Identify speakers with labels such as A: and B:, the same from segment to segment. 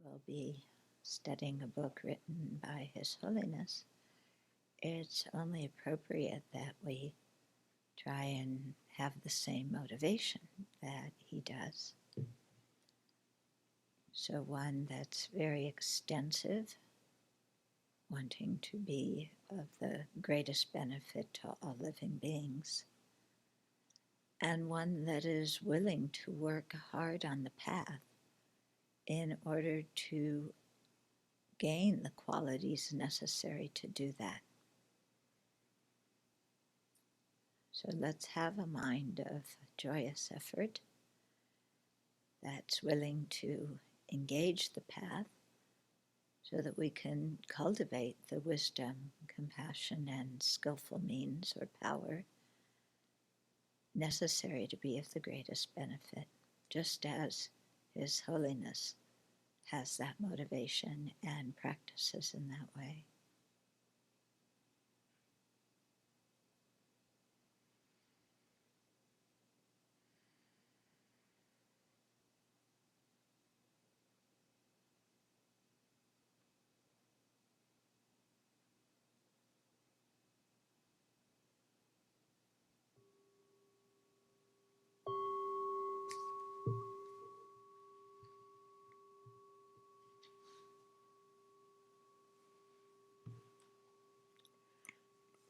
A: will be studying a book written by His Holiness, it's only appropriate that we try and have the same motivation that he does. So one that's very extensive, wanting to be of the greatest benefit to all living beings, and one that is willing to work hard on the path in order to gain the qualities necessary to do that. So let's have a mind of joyous effort that's willing to engage the path so that we can cultivate the wisdom, compassion, and skillful means or power necessary to be of the greatest benefit, just as His Holiness has that motivation and practices in that way.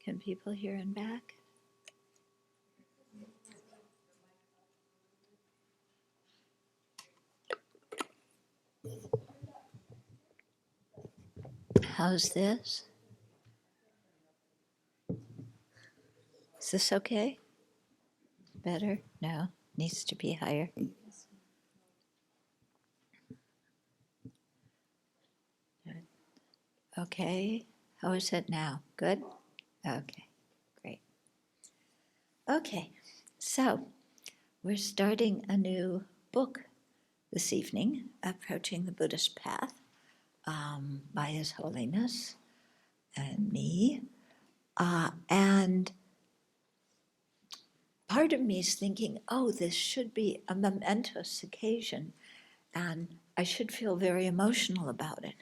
A: Can people hear and back? How's this? Is this okay? Better? No? Needs to be higher? Okay. How is it now? Good? Okay. Great. Okay. So, we're starting a new book this evening, Approaching the Buddhist Path, by His Holiness and me. And part of me is thinking, oh, this should be a momentous occasion, and I should feel very emotional about it.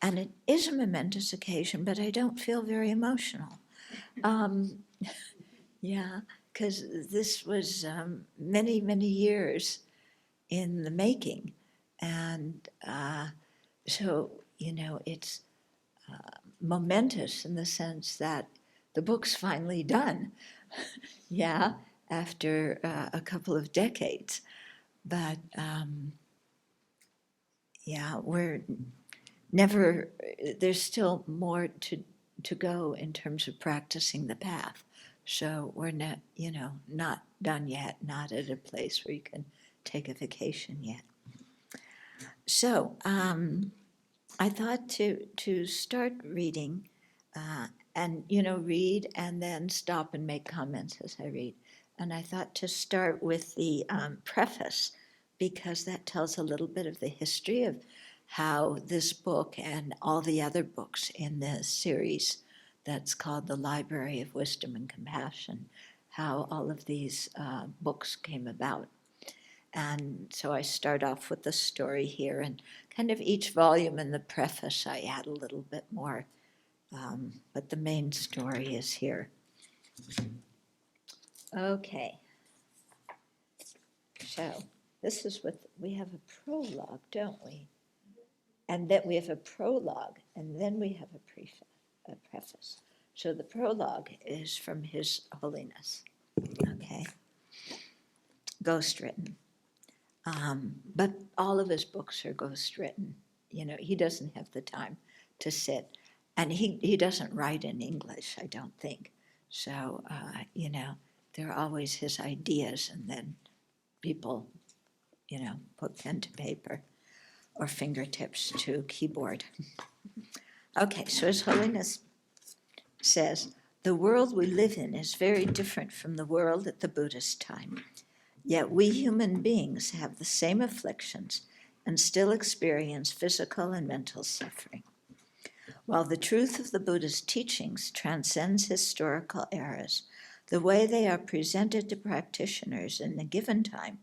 A: And it is a momentous occasion, but I don't feel very emotional. Yeah, because this was many, many years in the making. And so, it's momentous in the sense that the book's finally done, yeah, after a couple of decades. But yeah, we're never, there's still more to go in terms of practicing the path. So we're not, not done yet, not at a place where you can take a vacation yet. So I thought to start reading and, read and then stop and make comments as I read. And I thought to start with the preface, because that tells a little bit of the history of how this book and all the other books in this series that's called the Library of Wisdom and Compassion, how all of these books came about. And so I start off with the story here, and kind of each volume in the preface I add a little bit more, but the main story is here. Okay, so this is what, we have a prologue, don't we? And then we have a prologue, and then we have a preface. So the prologue is from His Holiness, okay? Ghostwritten. But all of his books are ghostwritten. He doesn't have the time to sit. And he doesn't write in English, I don't think. So, they're always his ideas, and then people, put pen to paper or fingertips to keyboard. Okay, so His Holiness says, the world we live in is very different from the world at the Buddhist time. Yet we human beings have the same afflictions and still experience physical and mental suffering. While the truth of the Buddha's teachings transcends historical eras, the way they are presented to practitioners in a given time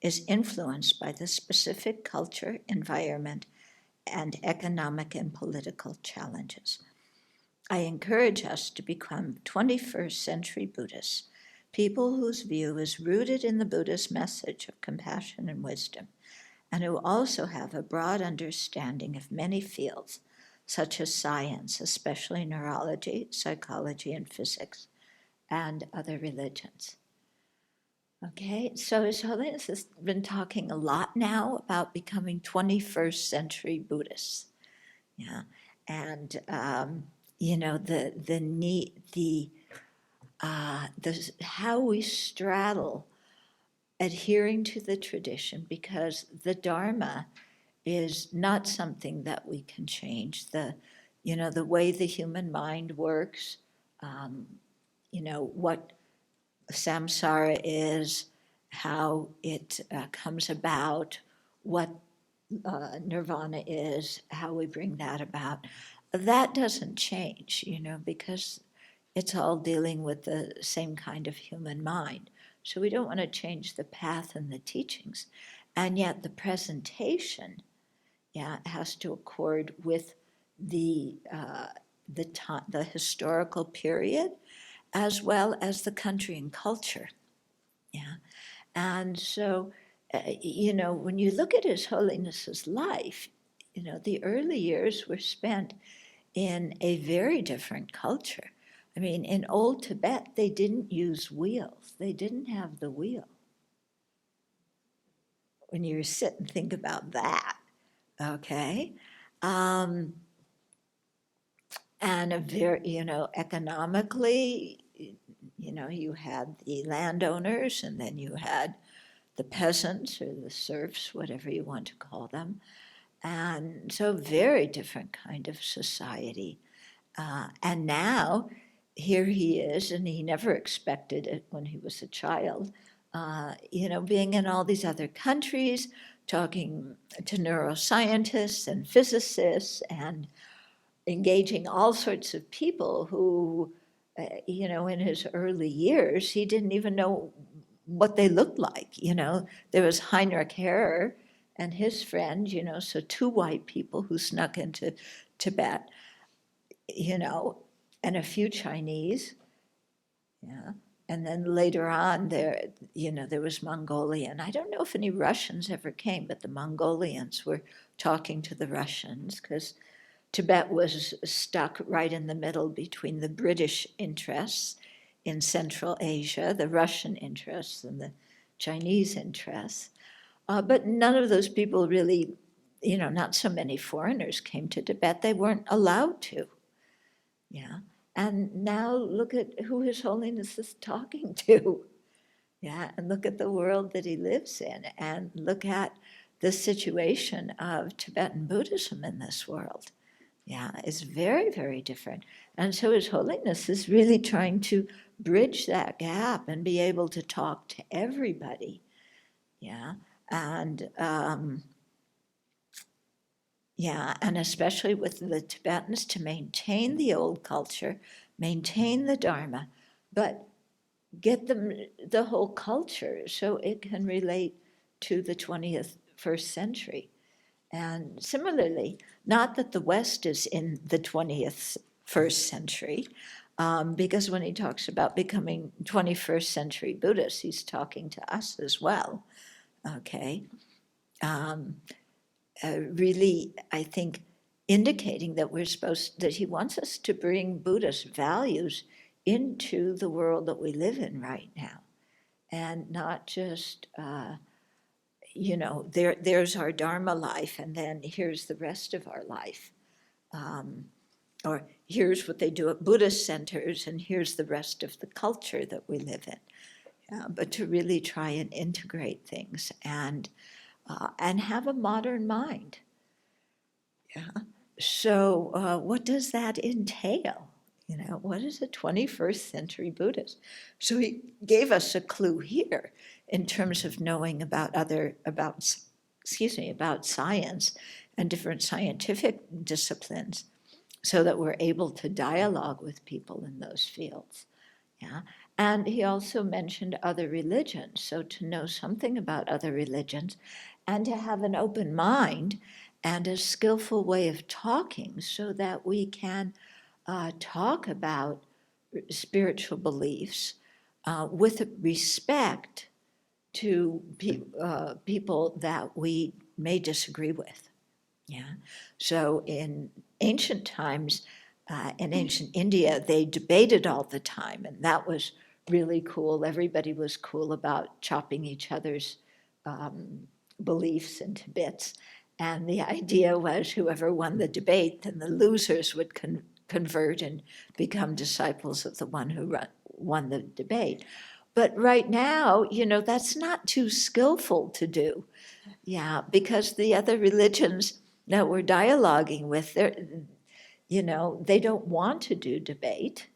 A: is influenced by the specific culture, environment, and economic and political challenges. I encourage us to become 21st century Buddhists, people whose view is rooted in the Buddha's message of compassion and wisdom, and who also have a broad understanding of many fields, such as science, especially neurology, psychology, and physics, and other religions. Okay, so His Holiness has been talking a lot now about becoming 21st century Buddhists. Yeah, and the need, the how we straddle adhering to the tradition, because the Dharma is not something that we can change. The way the human mind works, what samsara is, how it comes about, what nirvana is, how we bring that about. That doesn't change, because it's all dealing with the same kind of human mind. So we don't want to change the path and the teachings. And yet the presentation, has to accord with the historical period, as well as the country and culture. Yeah. And so, when you look at His Holiness's life, the early years were spent in a very different culture. I mean, in old Tibet, they didn't use wheels. They didn't have the wheel. When you sit and think about that, okay? And a very, economically, you had the landowners, and then you had the peasants or the serfs, whatever you want to call them. And so very different kind of society. And now here he is, and he never expected it when he was a child, being in all these other countries, talking to neuroscientists and physicists and engaging all sorts of people who, in his early years, he didn't even know what they looked like. There was Heinrich Herrer and his friend, so two white people who snuck into Tibet, and a few Chinese. Yeah. And then later on there was Mongolian. I don't know if any Russians ever came, but the Mongolians were talking to the Russians, because Tibet was stuck right in the middle between the British interests in Central Asia, the Russian interests, and the Chinese interests. But none of those people really, not so many foreigners came to Tibet. They weren't allowed to. Yeah. And now look at who His Holiness is talking to. Yeah. And look at the world that he lives in, and look at the situation of Tibetan Buddhism in this world. Yeah, it's very, very different. And so His Holiness is really trying to bridge that gap and be able to talk to everybody. Yeah. And and especially with the Tibetans, to maintain the old culture, maintain the Dharma, but get them the whole culture so it can relate to the 21st century. And similarly, not that the West is in the 21st century, because when he talks about becoming 21st century Buddhists, he's talking to us as well. Okay. Really, I think, indicating that that he wants us to bring Buddhist values into the world that we live in right now, and not just, there's our Dharma life, and then here's the rest of our life. Or here's what they do at Buddhist centers, and here's the rest of the culture that we live in. But to really try and integrate things and have a modern mind. Yeah. So what does that entail? What is a 21st century Buddhist? So he gave us a clue here in terms of knowing about science and different scientific disciplines, so that we're able to dialogue with people in those fields. Yeah. And he also mentioned other religions, so to know something about other religions and to have an open mind and a skillful way of talking so that we can talk about spiritual beliefs with respect to people that we may disagree with. Yeah. So in ancient times, in ancient India, they debated all the time, and that was really cool. Everybody was cool about chopping each other's beliefs into bits. And the idea was whoever won the debate, then the losers would convert and become disciples of the one who won the debate. But right now, that's not too skillful to do. Yeah, because the other religions that we're dialoguing with, they don't want to do debate.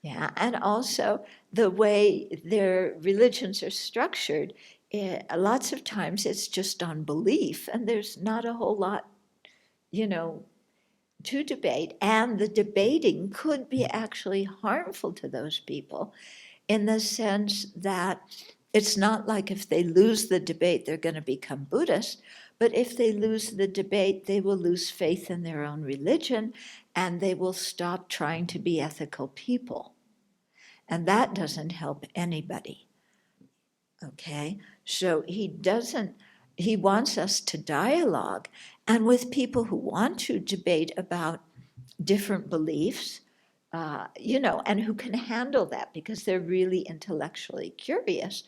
A: Yeah, and also the way their religions are structured, lots of times it's just on belief, and there's not a whole lot, you know, to debate. And the debating could be actually harmful to those people in the sense that it's not like if they lose the debate, they're going to become Buddhist, but if they lose the debate, they will lose faith in their own religion and they will stop trying to be ethical people. And that doesn't help anybody. Okay? So he wants us to dialogue, and with people who want to debate about different beliefs, and who can handle that because they're really intellectually curious,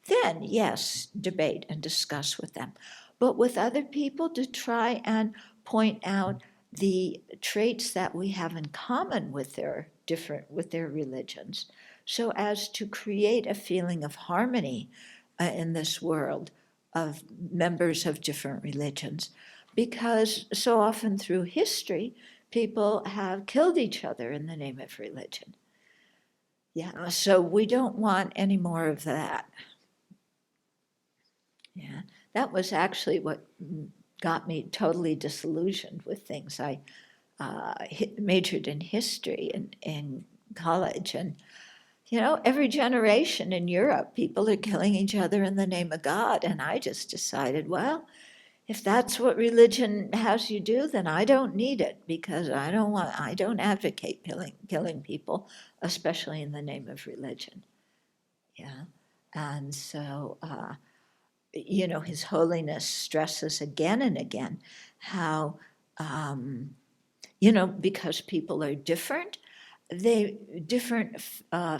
A: then yes, debate and discuss with them. But with other people, to try and point out the traits that we have in common with their religions, so as to create a feeling of harmony in this world of members of different religions. Because so often through history, people have killed each other in the name of religion. Yeah, so we don't want any more of that. Yeah, that was actually what got me totally disillusioned with things. I majored in history in college, and every generation in Europe, people are killing each other in the name of God, and I just decided, well, if that's what religion has you do, then I don't need it, because I don't advocate killing people, especially in the name of religion. Yeah. And so, His Holiness stresses again and again how, because people are different, different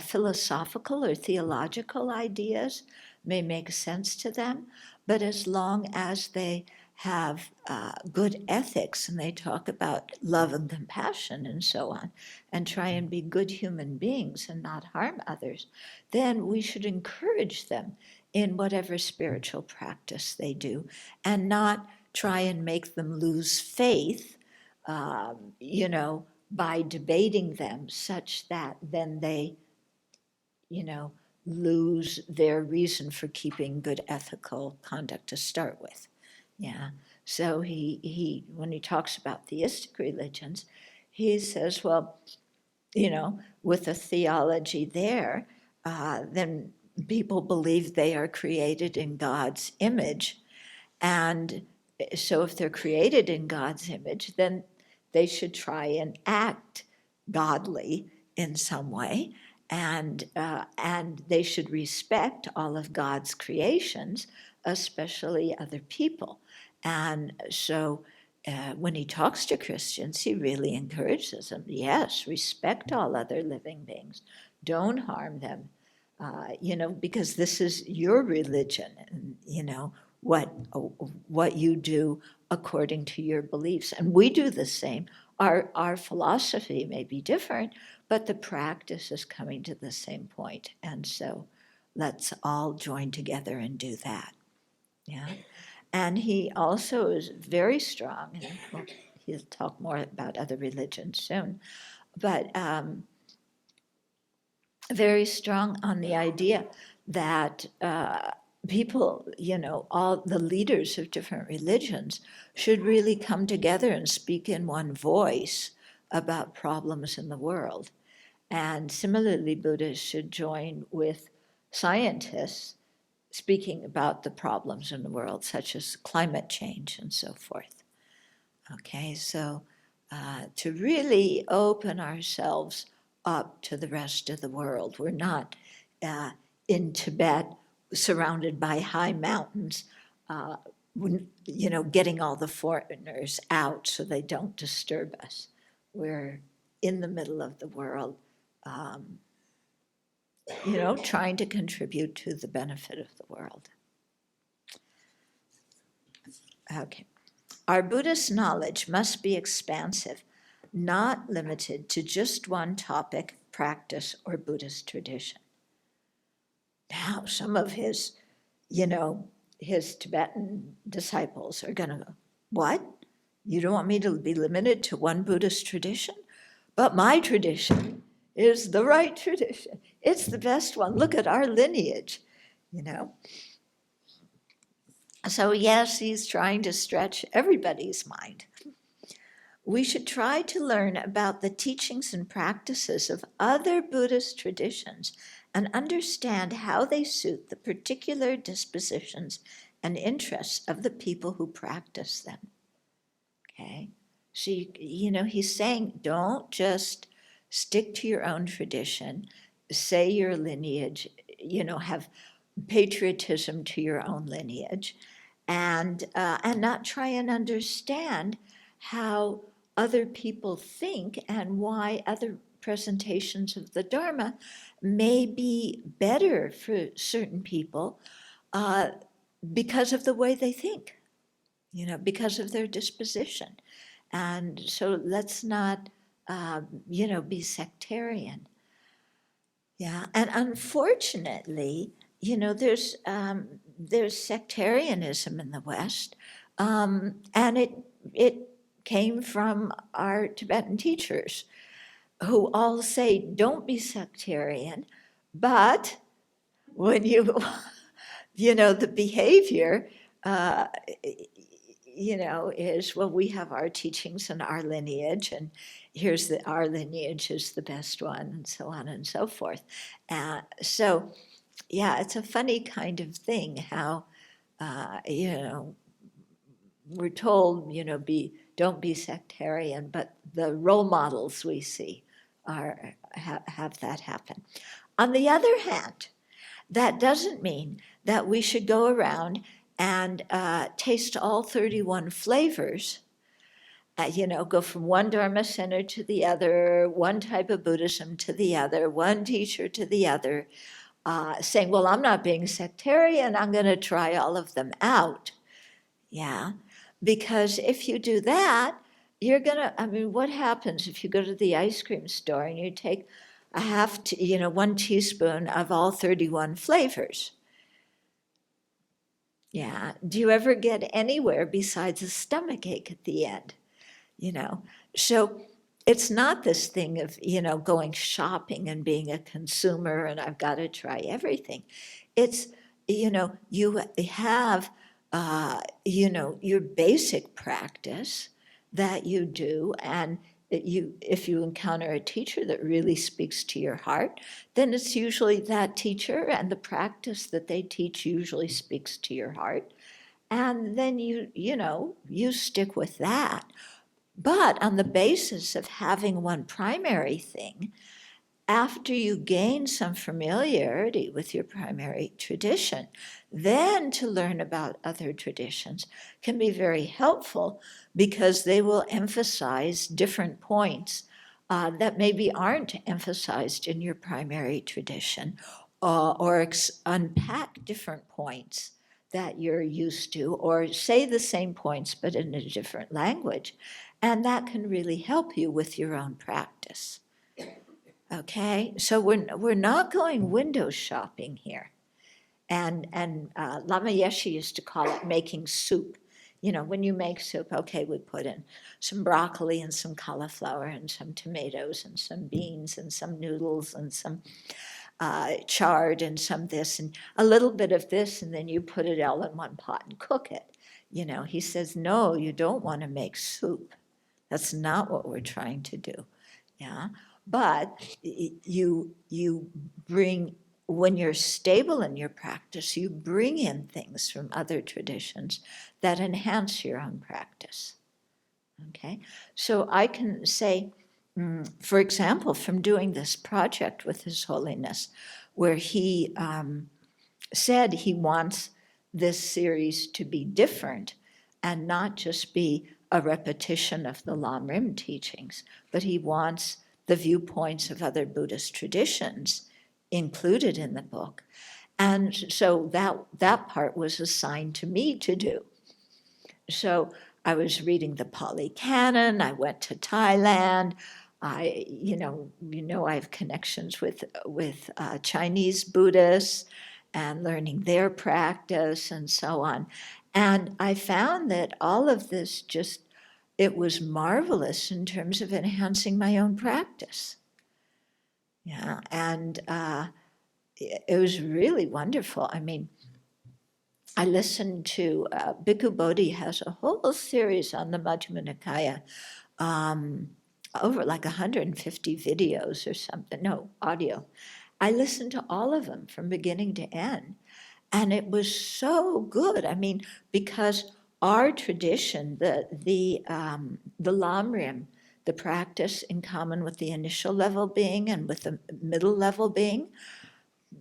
A: philosophical or theological ideas may make sense to them, but as long as they have good ethics and they talk about love and compassion and so on, and try and be good human beings and not harm others, then we should encourage them in whatever spiritual practice they do and not try and make them lose faith, by debating them such that then they, lose their reason for keeping good ethical conduct to start with. Yeah. So he when he talks about theistic religions, he says, well, with a theology there, then people believe they are created in God's image. And so if they're created in God's image, then they should try and act godly in some way, and they should respect all of God's creations, especially other people. And so when he talks to Christians, he really encourages them, yes, respect all other living beings. Don't harm them, because this is your religion, and, what you do according to your beliefs. And we do the same. Our philosophy may be different, but the practice is coming to the same point. And so let's all join together and do that. Yeah. And he also is very strong, and he'll talk more about other religions soon, but very strong on the idea that people, all the leaders of different religions should really come together and speak in one voice about problems in the world. And similarly, Buddhists should join with scientists speaking about the problems in the world, such as climate change and so forth. Okay, so to really open ourselves up to the rest of the world. We're not in Tibet surrounded by high mountains, getting all the foreigners out so they don't disturb us. We're in the middle of the world, um, trying to contribute to the benefit of the world. Okay. Our Buddhist knowledge must be expansive, not limited to just one topic, practice, or Buddhist tradition. Now, some of his Tibetan disciples are going to go, what? You don't want me to be limited to one Buddhist tradition? But my tradition is the right tradition. It's the best one. Look at our lineage, So yes, he's trying to stretch everybody's mind. We should try to learn about the teachings and practices of other Buddhist traditions and understand how they suit the particular dispositions and interests of the people who practice them. Okay? So, he's saying don't just stick to your own tradition, say your lineage, have patriotism to your own lineage, and not try and understand how other people think and why other presentations of the Dharma may be better for certain people because of the way they think, because of their disposition. And so let's not, be sectarian. Yeah, and unfortunately, there's sectarianism in the West, and it came from our Tibetan teachers, who all say, don't be sectarian, but when the behavior, is, well, we have our teachings and our lineage, and our lineage is the best one, and so on and so forth. So, yeah, it's a funny kind of thing how, we're told, don't be sectarian, but the role models we see have that happen. On the other hand, that doesn't mean that we should go around and taste all 31 flavors, go from one Dharma center to the other, one type of Buddhism to the other, one teacher to the other, saying, well, I'm not being sectarian, I'm going to try all of them out. Yeah, because if you do that, you're going to, what happens if you go to the ice cream store and you take a 1 teaspoon of all 31 flavors? Yeah, do you ever get anywhere besides a stomachache at the end? So it's not this thing of, going shopping and being a consumer and I've got to try everything. It's, you have, your basic practice that you do, and if you encounter a teacher that really speaks to your heart, then it's usually that teacher and the practice that they teach usually speaks to your heart. And then you stick with that. But on the basis of having one primary thing, after you gain some familiarity with your primary tradition, then to learn about other traditions can be very helpful because they will emphasize different points that maybe aren't emphasized in your primary tradition, or unpack different points that you're used to, or say the same points but in a different language. And that can really help you with your own practice. Okay, so we're not going window shopping here. And Lama Yeshe used to call it making soup. When you make soup, okay, we put in some broccoli and some cauliflower and some tomatoes and some beans and some noodles and some chard and some this and a little bit of this, and then you put it all in one pot and cook it. He says, no, you don't want to make soup. That's not what we're trying to do. Yeah. But you bring, when you're stable in your practice, you bring in things from other traditions that enhance your own practice. Okay, so I can say, for example, from doing this project with His Holiness, where he said he wants this series to be different and not just be a repetition of the Lam Rim teachings, but he wants the viewpoints of other Buddhist traditions included in the book. And so that part was assigned to me to do. So I was reading the Pali Canon. I went to Thailand. I have connections with Chinese Buddhists and learning their practice and so on. And I found that all of this it was marvelous in terms of enhancing my own practice. Yeah, and it was really wonderful. I mean, I listened to Bhikkhu Bodhi has a whole series on the Majjhima Nikaya, over like 150 videos or something, no, audio. I listened to all of them from beginning to end, and it was so good. I mean, because our tradition, the Lam Rim, the practice in common with the initial level being and with the middle level being,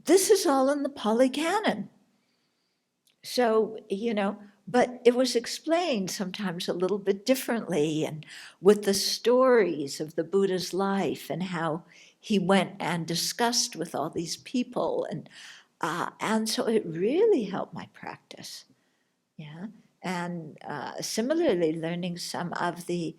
A: this is all in the Pali Canon. So, but it was explained sometimes a little bit differently and with the stories of the Buddha's life and how he went and discussed with all these people. And so it really helped my practice. Yeah. And similarly, learning some of the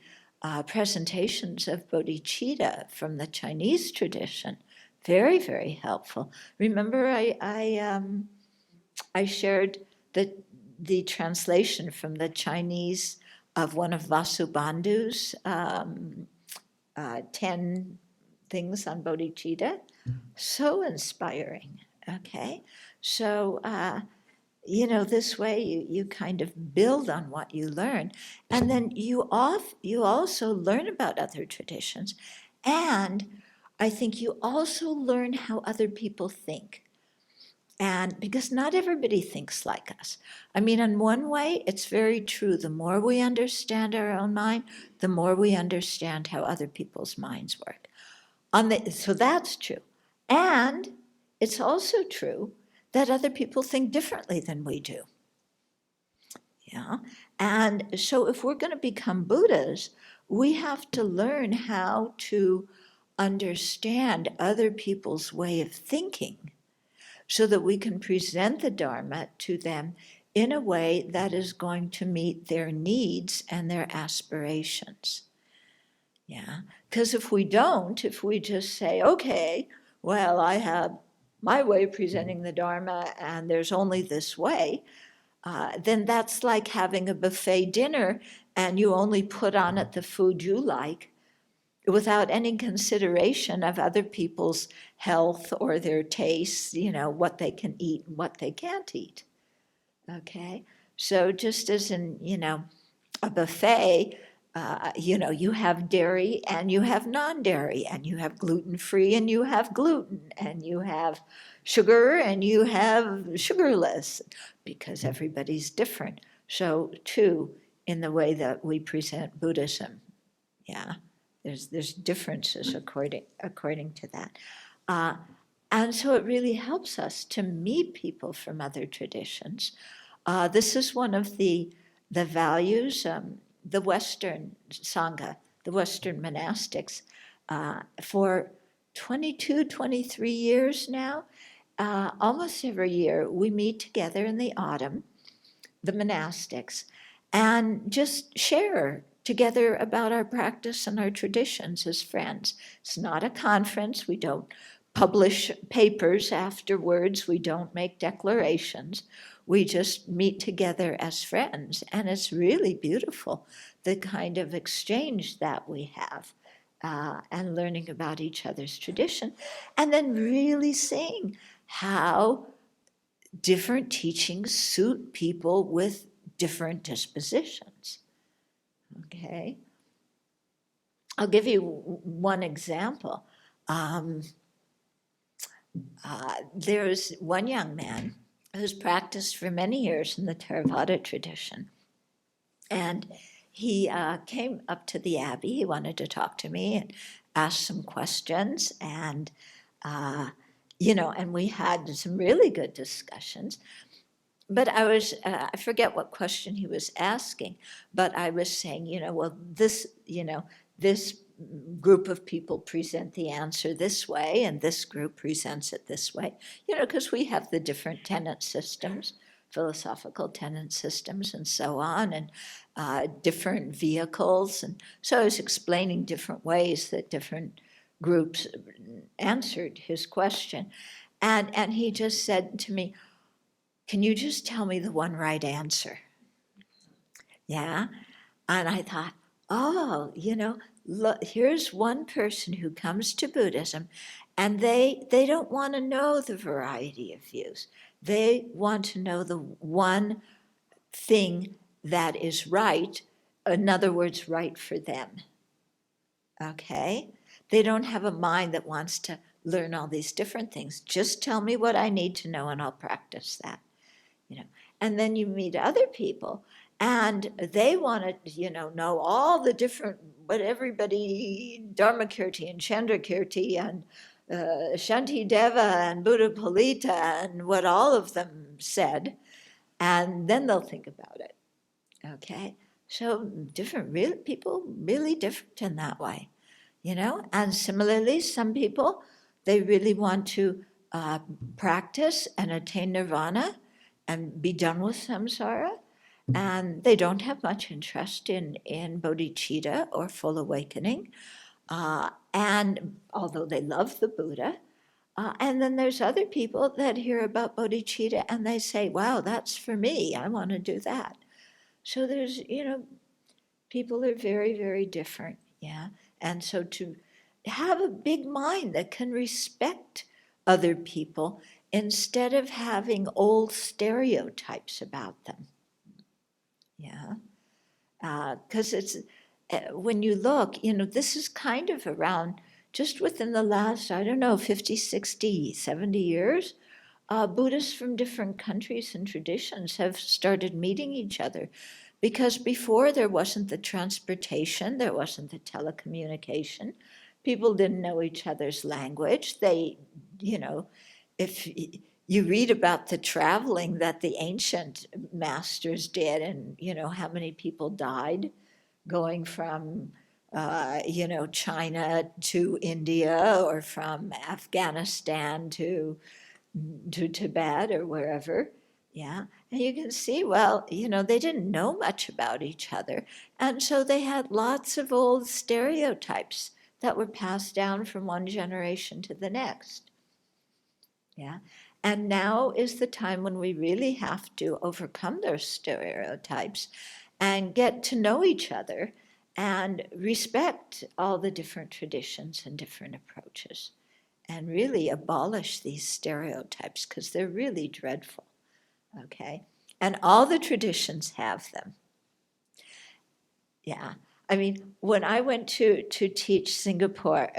A: presentations of bodhicitta from the Chinese tradition, very, very helpful. Remember, I shared the translation from the Chinese of one of Vasubandhu's 10 things on bodhicitta. So inspiring, okay? So, this way you kind of build on what you learn. And then you also learn about other traditions. And I think you also learn how other people think. And because not everybody thinks like us. I mean, in one way, it's very true. The more we understand our own mind, the more we understand how other people's minds work. So that's true. And it's also true that other people think differently than we do. Yeah. And so if we're going to become Buddhas, we have to learn how to understand other people's way of thinking, so that we can present the Dharma to them in a way that is going to meet their needs and their aspirations. Yeah, because if we just say, okay, well, I have my way of presenting the Dharma and there's only this way, then that's like having a buffet dinner and you only put on it the food you like, without any consideration of other people's health or their tastes, what they can eat and what they can't eat. Okay? So just as in, a buffet, you have dairy and you have non-dairy, and you have gluten-free and you have gluten, and you have sugar and you have sugarless, because everybody's different. So too, in the way that we present Buddhism, yeah. There's differences according to that. And so it really helps us to meet people from other traditions. This is one of the values, the Western Sangha, the Western monastics, for 22, 23 years now, almost every year we meet together in the autumn, the monastics, and just share together about our practice and our traditions as friends. It's not a conference. We don't publish papers afterwards. We don't make declarations. We just meet together as friends. And it's really beautiful, the kind of exchange that we have, and learning about each other's tradition, and then really seeing how different teachings suit people with different dispositions. Okay, I'll give you one example. There's one young man who's practiced for many years in the Theravada tradition, and he came up to the Abbey. He wanted to talk to me and ask some questions, and and we had some really good discussions. But I forget what question he was asking, but I was saying, well, this group of people present the answer this way, and this group presents it this way, because we have the different tenet systems, philosophical tenet systems, and so on, and different vehicles. And so I was explaining different ways that different groups answered his question. And he just said to me, "Can you just tell me the one right answer?" Yeah. And I thought, oh, look, here's one person who comes to Buddhism, and they don't want to know the variety of views. They want to know the one thing that is right, in other words, right for them. Okay? They don't have a mind that wants to learn all these different things. Just tell me what I need to know and I'll practice that. And then you meet other people and they want to, know all the different, what everybody, Dharmakirti and Chandrakirti and Shantideva and Buddha Palita and what all of them said, and then they'll think about it. Okay? So different, people really different in that way, And similarly, some people, they really want to practice and attain nirvana and be done with samsara, and they don't have much interest in bodhicitta or full awakening, and although they love the Buddha. And then there's other people that hear about bodhicitta and they say, wow, that's for me, I want to do that. So there's, people are very, very different, yeah? And so to have a big mind that can respect other people instead of having old stereotypes about them. Yeah, because it's, when you look, this is kind of around just within the last, 50, 60, 70 years, Buddhists from different countries and traditions have started meeting each other. Because before there wasn't the transportation, there wasn't the telecommunication, people didn't know each other's language. They, if you read about the traveling that the ancient masters did and, how many people died going from, China to India or from Afghanistan to Tibet or wherever, yeah. And you can see, well, they didn't know much about each other. And so they had lots of old stereotypes that were passed down from one generation to the next. Yeah. And now is the time when we really have to overcome those stereotypes and get to know each other and respect all the different traditions and different approaches and really abolish these stereotypes because they're really dreadful, okay? And all the traditions have them. Yeah. I mean, when I went to teach Singapore,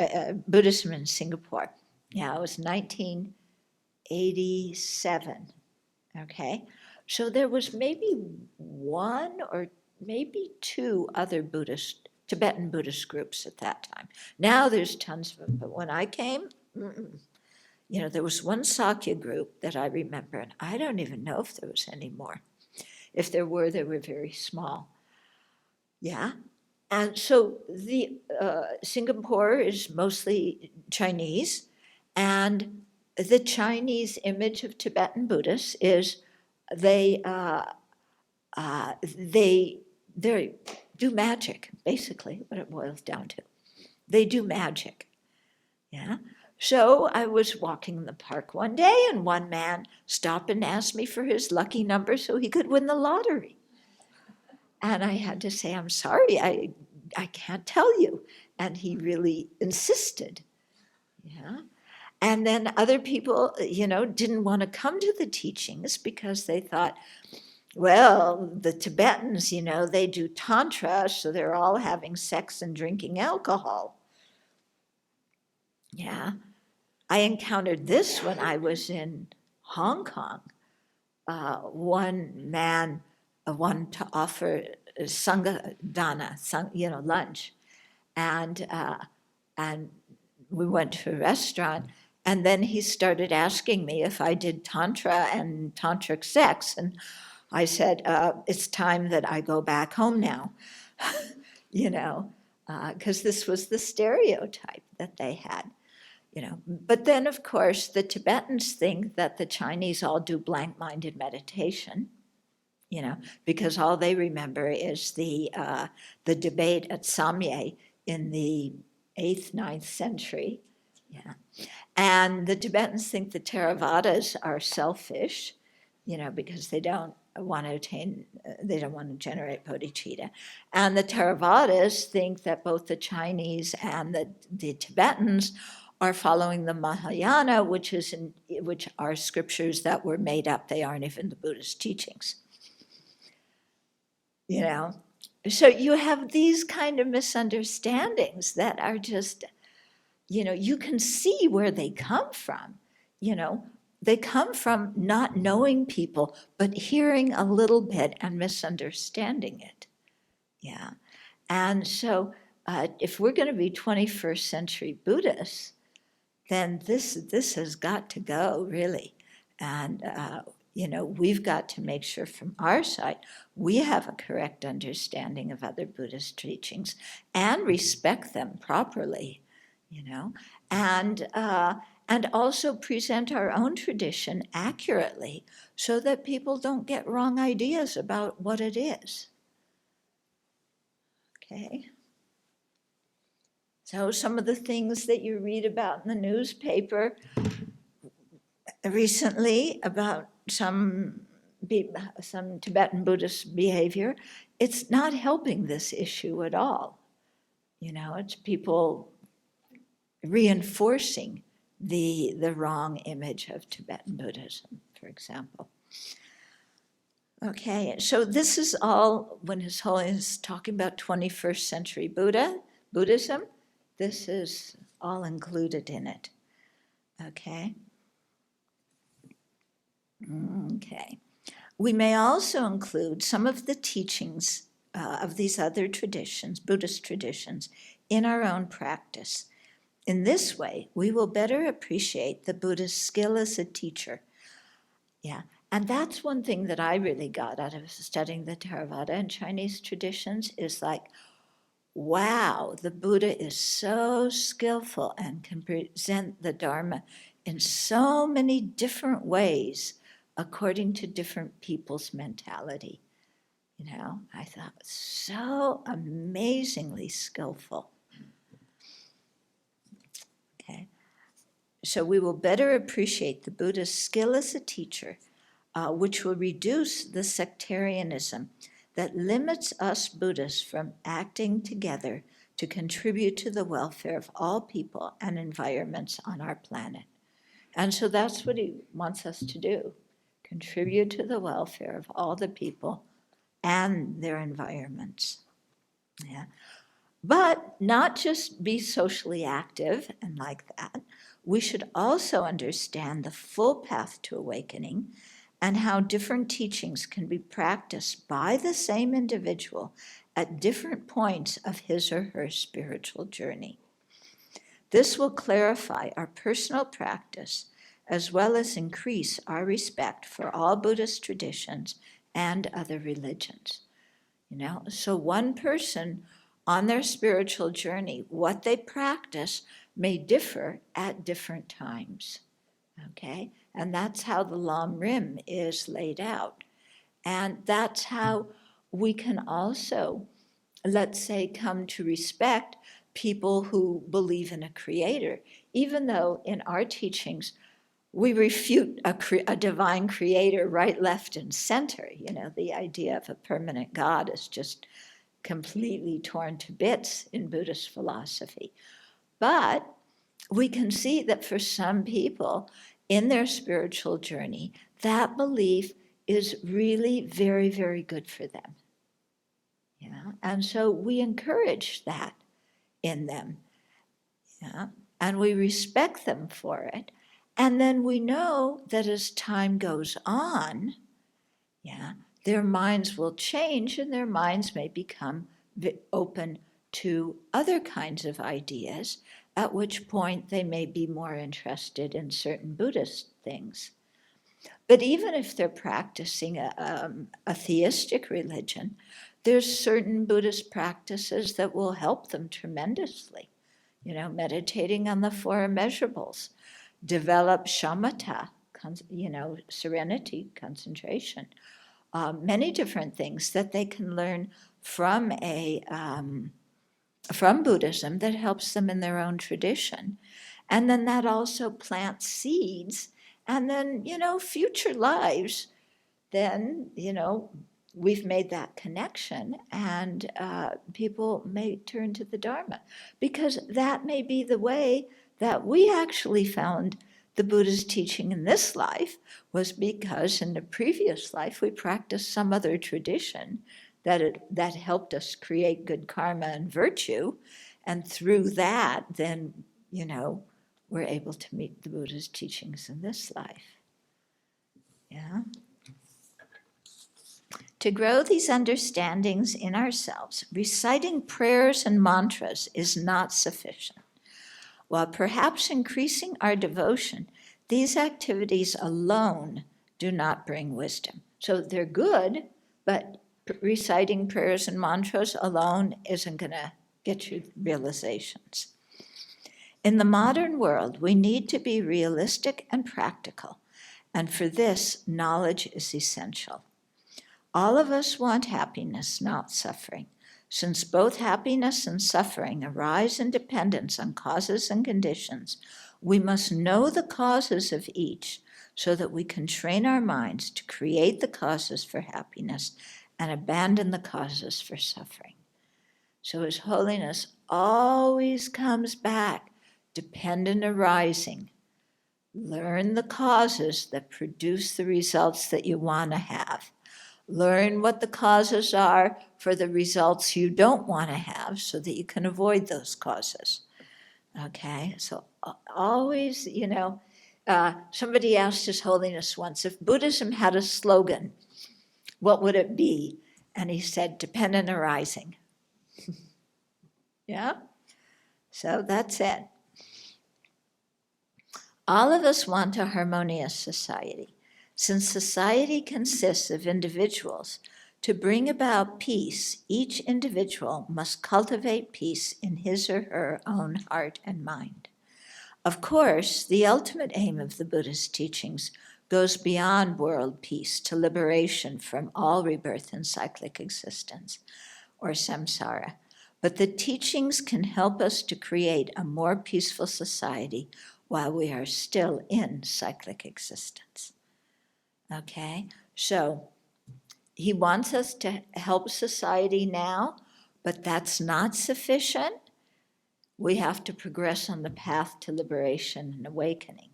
A: Buddhism in Singapore, it was 1987, okay? So there was maybe one or maybe two other Tibetan Buddhist groups at that time. Now there's tons of them, but when I came, there was one Sakya group that I remember, and I don't even know if there was any more. If there were, they were very small. Yeah. And so the Singapore is mostly Chinese, and the Chinese image of Tibetan Buddhists is they do magic, basically, what it boils down to. They do magic, yeah? So I was walking in the park one day, and one man stopped and asked me for his lucky number so he could win the lottery. And I had to say, I'm sorry, I can't tell you. And he really insisted, yeah? And then other people, didn't want to come to the teachings because they thought, well, the Tibetans, they do Tantra, so they're all having sex and drinking alcohol. Yeah. I encountered this when I was in Hong Kong. One man wanted to offer sangha dana, lunch, and we went to a restaurant, and then he started asking me if I did tantra and tantric sex, and I said, it's time that I go back home now, because this was the stereotype that they had. But then, of course, the Tibetans think that the Chinese all do blank-minded meditation, because all they remember is the debate at Samye in the 8th, 9th century. Yeah. And the Tibetans think the Theravadas are selfish, because they don't want to generate bodhicitta. And the Theravadas think that both the Chinese and the Tibetans are following the Mahayana, which are scriptures that were made up. They aren't even the Buddhist teachings. So you have these kind of misunderstandings that are just, you can see where they come from. They come from not knowing people, but hearing a little bit and misunderstanding it. Yeah. And so if we're going to be 21st century Buddhists, then this has got to go, really. And, we've got to make sure from our side we have a correct understanding of other Buddhist teachings and respect them properly, and also present our own tradition accurately so that people don't get wrong ideas about what it is. Okay. So some of the things that you read about in the newspaper recently about some Tibetan Buddhist behavior, it's not helping this issue at all. It's people reinforcing the wrong image of Tibetan Buddhism, for example. Okay, so this is all when His Holiness is talking about 21st century Buddhism. This is all included in it. Okay. Okay. We may also include some of the teachings of these other traditions, Buddhist traditions, in our own practice. In this way, we will better appreciate the Buddha's skill as a teacher. Yeah, and that's one thing that I really got out of studying the Theravada and Chinese traditions is like, wow, the Buddha is so skillful and can present the Dharma in so many different ways according to different people's mentality. I thought so amazingly skillful. Okay. So we will better appreciate the Buddha's skill as a teacher, which will reduce the sectarianism that limits us Buddhists from acting together to contribute to the welfare of all people and environments on our planet. And so that's what he wants us to do, contribute to the welfare of all the people and their environments. Yeah. But not just be socially active and like that. We should also understand the full path to awakening and how different teachings can be practiced by the same individual at different points of his or her spiritual journey. This will clarify our personal practice as well as increase our respect for all Buddhist traditions and other religions. So one person on their spiritual journey, what they practice may differ at different times. Okay? And that's how the Lam Rim is laid out. And that's how we can also, let's say, come to respect people who believe in a creator, even though in our teachings we refute a divine creator right, left, and center. The idea of a permanent God is just completely torn to bits in Buddhist philosophy. But we can see that for some people in their spiritual journey, that belief is really very, very good for them. And so we encourage that in them. And we respect them for it. And then we know that as time goes on, their minds will change and their minds may become open to other kinds of ideas, at which point they may be more interested in certain Buddhist things. But even if they're practicing a theistic religion, there's certain Buddhist practices that will help them tremendously. Meditating on the four immeasurables, develop shamatha, serenity, concentration, many different things that they can learn from from Buddhism that helps them in their own tradition. And then that also plants seeds. And then, future lives, then, we've made that connection and people may turn to the Dharma, because that may be the way that we actually found the Buddha's teaching in this life, was because in the previous life we practiced some other tradition that helped us create good karma and virtue. And through that, then, we're able to meet the Buddha's teachings in this life. Yeah. To grow these understandings in ourselves, reciting prayers and mantras is not sufficient. While perhaps increasing our devotion, these activities alone do not bring wisdom. So they're good, but reciting prayers and mantras alone isn't going to get you realizations. In the modern world, we need to be realistic and practical, and for this, knowledge is essential. All of us want happiness, not suffering. Since both happiness and suffering arise in dependence on causes and conditions, we must know the causes of each so that we can train our minds to create the causes for happiness and abandon the causes for suffering. So His Holiness always comes back, dependent arising. Learn the causes that produce the results that you want to have. Learn what the causes are for the results you don't want to have so that you can avoid those causes. Okay, so always, somebody asked His Holiness once, if Buddhism had a slogan, what would it be? And he said, dependent arising. Yeah, so that's it. All of us want a harmonious society. Since society consists of individuals, to bring about peace, each individual must cultivate peace in his or her own heart and mind. Of course, the ultimate aim of the Buddhist teachings goes beyond world peace to liberation from all rebirth and cyclic existence, or samsara. But the teachings can help us to create a more peaceful society while we are still in cyclic existence. Okay, so He wants us to help society now, but that's not sufficient. We have to progress on the path to liberation and awakening.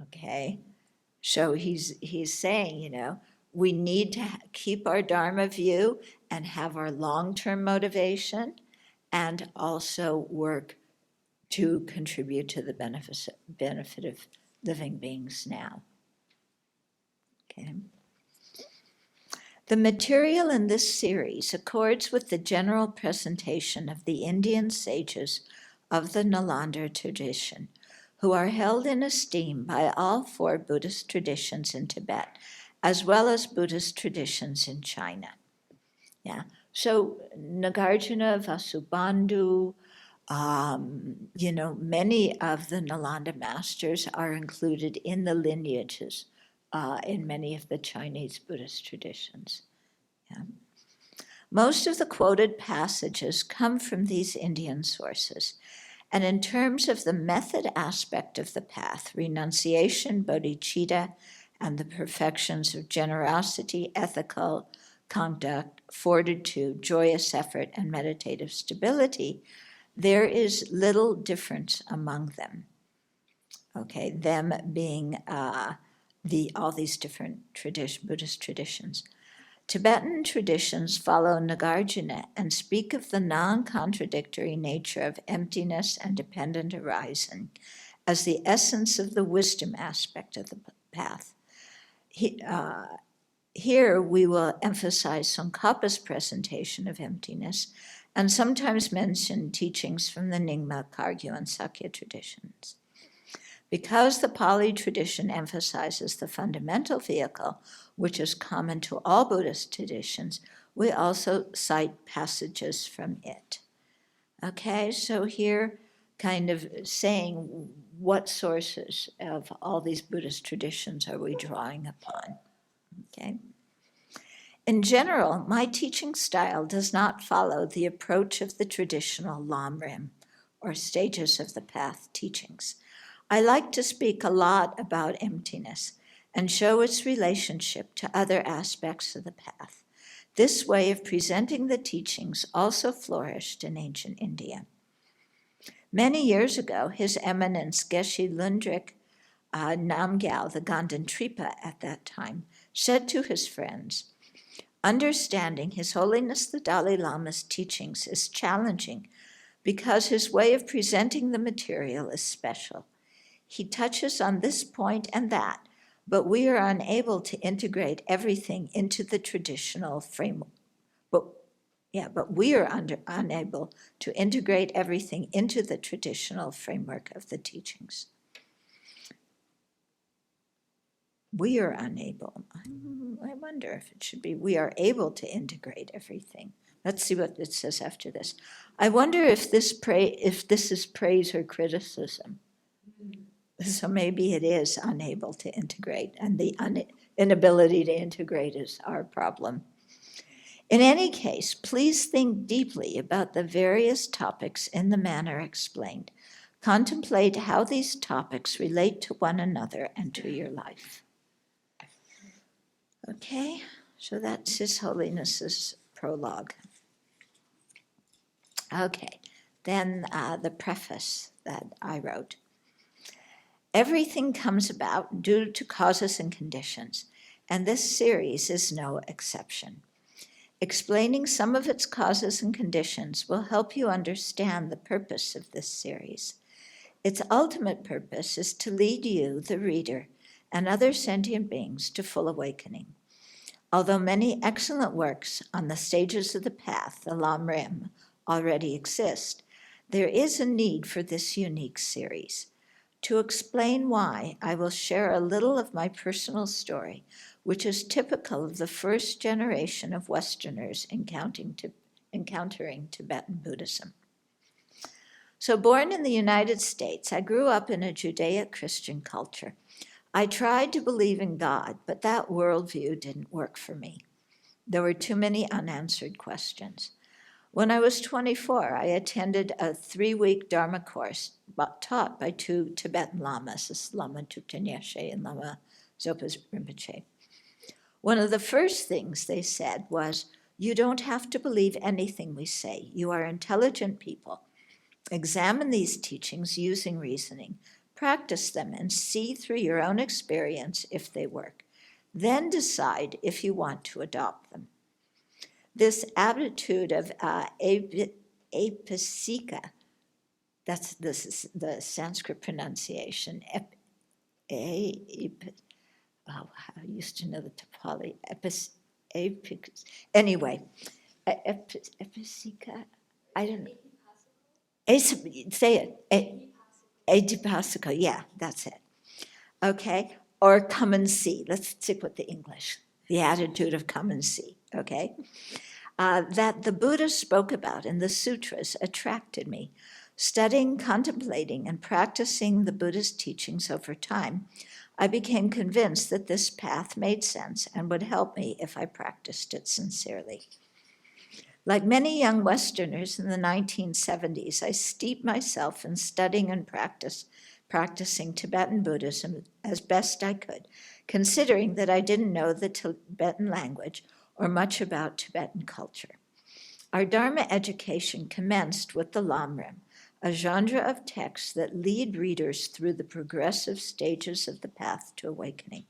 A: Okay, so he's saying, we need to keep our Dharma view and have our long-term motivation and also work to contribute to the benefit of living beings now. Okay. The material in this series accords with the general presentation of the Indian sages of the Nalanda tradition, who are held in esteem by all four Buddhist traditions in Tibet, as well as Buddhist traditions in China. Yeah. So Nagarjuna, Vasubandhu, many of the Nalanda masters are included in the lineages in many of the Chinese Buddhist traditions. Yeah. Most of the quoted passages come from these Indian sources, and in terms of the method aspect of the path, renunciation, bodhicitta, and the perfections of generosity, ethical conduct, fortitude, joyous effort, and meditative stability, there is little difference among them. Okay, them being all these different Buddhist traditions. Tibetan traditions follow Nagarjuna and speak of the non-contradictory nature of emptiness and dependent arising as the essence of the wisdom aspect of the path. Here we will emphasize Tsongkhapa's presentation of emptiness and sometimes mention teachings from the Nyingma, Kagyu, and Sakya traditions. Because the Pali tradition emphasizes the fundamental vehicle, which is common to all Buddhist traditions, we also cite passages from it. Okay, so here kind of saying what sources of all these Buddhist traditions are we drawing upon. Okay. In general, my teaching style does not follow the approach of the traditional Lamrim, or stages of the path teachings. I like to speak a lot about emptiness and show its relationship to other aspects of the path. This way of presenting the teachings also flourished in ancient India. Many years ago, His Eminence Geshe Lundrik Namgyal, the Ganden Tripa at that time, said to his friends, "Understanding His Holiness the Dalai Lama's teachings is challenging because his way of presenting the material is special. He touches on this point and that, but we are unable to integrate everything into the traditional framework. But we are unable to integrate everything into the traditional framework of the teachings." We are unable. I wonder if it should be we are able to integrate everything. Let's see what it says after this. I wonder if this is praise or criticism. So maybe it is unable to integrate, and the inability to integrate is our problem. In any case, please think deeply about the various topics in the manner explained. Contemplate how these topics relate to one another and to your life. Okay, so that's His Holiness's prologue. Okay, then the preface that I wrote. Everything comes about due to causes and conditions, and this series is no exception. Explaining some of its causes and conditions will help you understand the purpose of this series. Its ultimate purpose is to lead you, the reader, and other sentient beings to full awakening. Although many excellent works on the stages of the path, the Lamrim, already exist, there is a need for this unique series. To explain why, I will share a little of my personal story, which is typical of the first generation of Westerners encountering Tibetan Buddhism. So, born in the United States, I grew up in a Judeo-Christian culture. I tried to believe in God, but that worldview didn't work for me. There were too many unanswered questions. When I was 24, I attended a 3-week Dharma course taught by 2 Tibetan lamas, Lama Thupten Yeshe and Lama Zopa Rinpoche. One of the first things they said was, "You don't have to believe anything we say. You are intelligent people. Examine these teachings using reasoning. Practice them and see through your own experience if they work. Then decide if you want to adopt them." This attitude of apasika, this is the Sanskrit pronunciation. I used to know the Pali. Anyway, apasika. I don't know. Say it. Adipasika. Yeah, that's it. Okay, or come and see. Let's stick with the English. The attitude of come and see. Okay. That the Buddha spoke about in the sutras attracted me. Studying, contemplating, and practicing the Buddhist teachings over time, I became convinced that this path made sense and would help me if I practiced it sincerely. Like many young Westerners in the 1970s, I steeped myself in studying and practicing Tibetan Buddhism as best I could, considering that I didn't know the Tibetan language or much about Tibetan culture. Our Dharma education commenced with the Lamrim, a genre of texts that lead readers through the progressive stages of the path to awakening.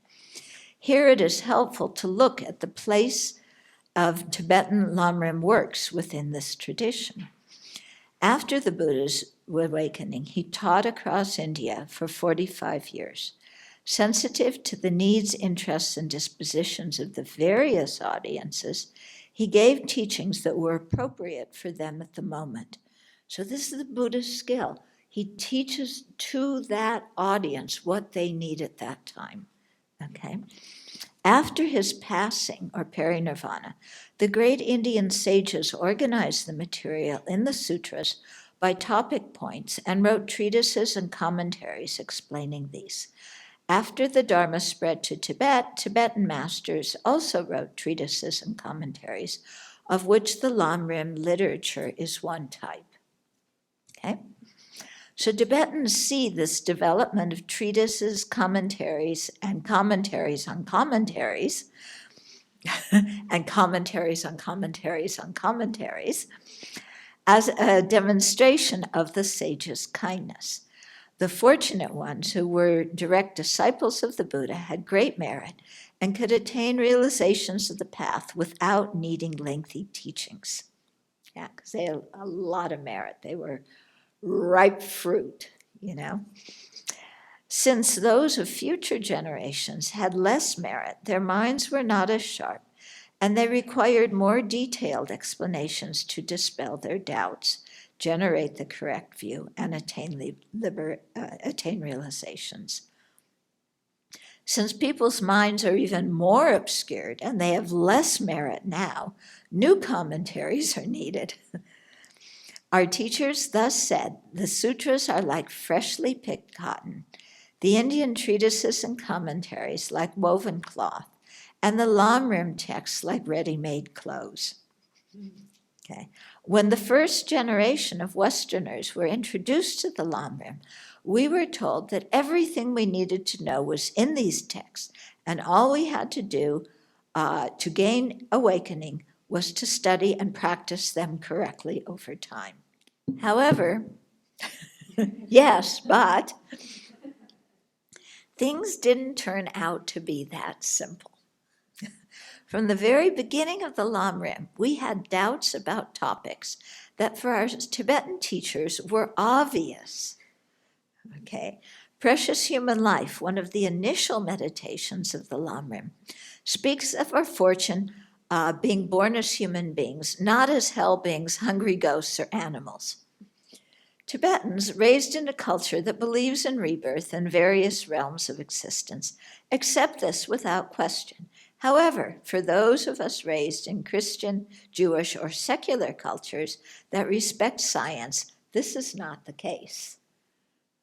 A: Here it is helpful to look at the place of Tibetan Lamrim works within this tradition. After the Buddha's awakening, he taught across India for 45 years. Sensitive to the needs, interests, and dispositions of the various audiences, he gave teachings that were appropriate for them at the moment. So this is the Buddhist skill. He teaches to that audience what they need at that time. Okay? After his passing, or parinirvana, the great Indian sages organized the material in the sutras by topic points and wrote treatises and commentaries explaining these. After the Dharma spread to Tibet, Tibetan masters also wrote treatises and commentaries, of which the Lamrim literature is one type. Okay? So Tibetans see this development of treatises, commentaries, and commentaries on commentaries, and commentaries on commentaries on commentaries, as a demonstration of the sage's kindness. The fortunate ones who were direct disciples of the Buddha had great merit and could attain realizations of the path without needing lengthy teachings. Yeah, because they had a lot of merit. They were ripe fruit, you know. Since those of future generations had less merit, their minds were not as sharp, and they required more detailed explanations to dispel their doubts, generate the correct view, and attain realizations. Since people's minds are even more obscured and they have less merit now, new commentaries are needed. Our teachers thus said, the sutras are like freshly picked cotton, the Indian treatises and commentaries like woven cloth, and the Lamrim texts like ready-made clothes. Okay. When the first generation of Westerners were introduced to the Lamrim, we were told that everything we needed to know was in these texts, and all we had to do to gain awakening was to study and practice them correctly over time. However, yes, but things didn't turn out to be that simple. From the very beginning of the Lamrim, we had doubts about topics that for our Tibetan teachers were obvious. Okay, Precious Human Life, one of the initial meditations of the Lamrim, speaks of our fortune being born as human beings, not as hell beings, hungry ghosts, or animals. Tibetans, raised in a culture that believes in rebirth and various realms of existence, accept this without question. However, for those of us raised in Christian, Jewish, or secular cultures that respect science, this is not the case.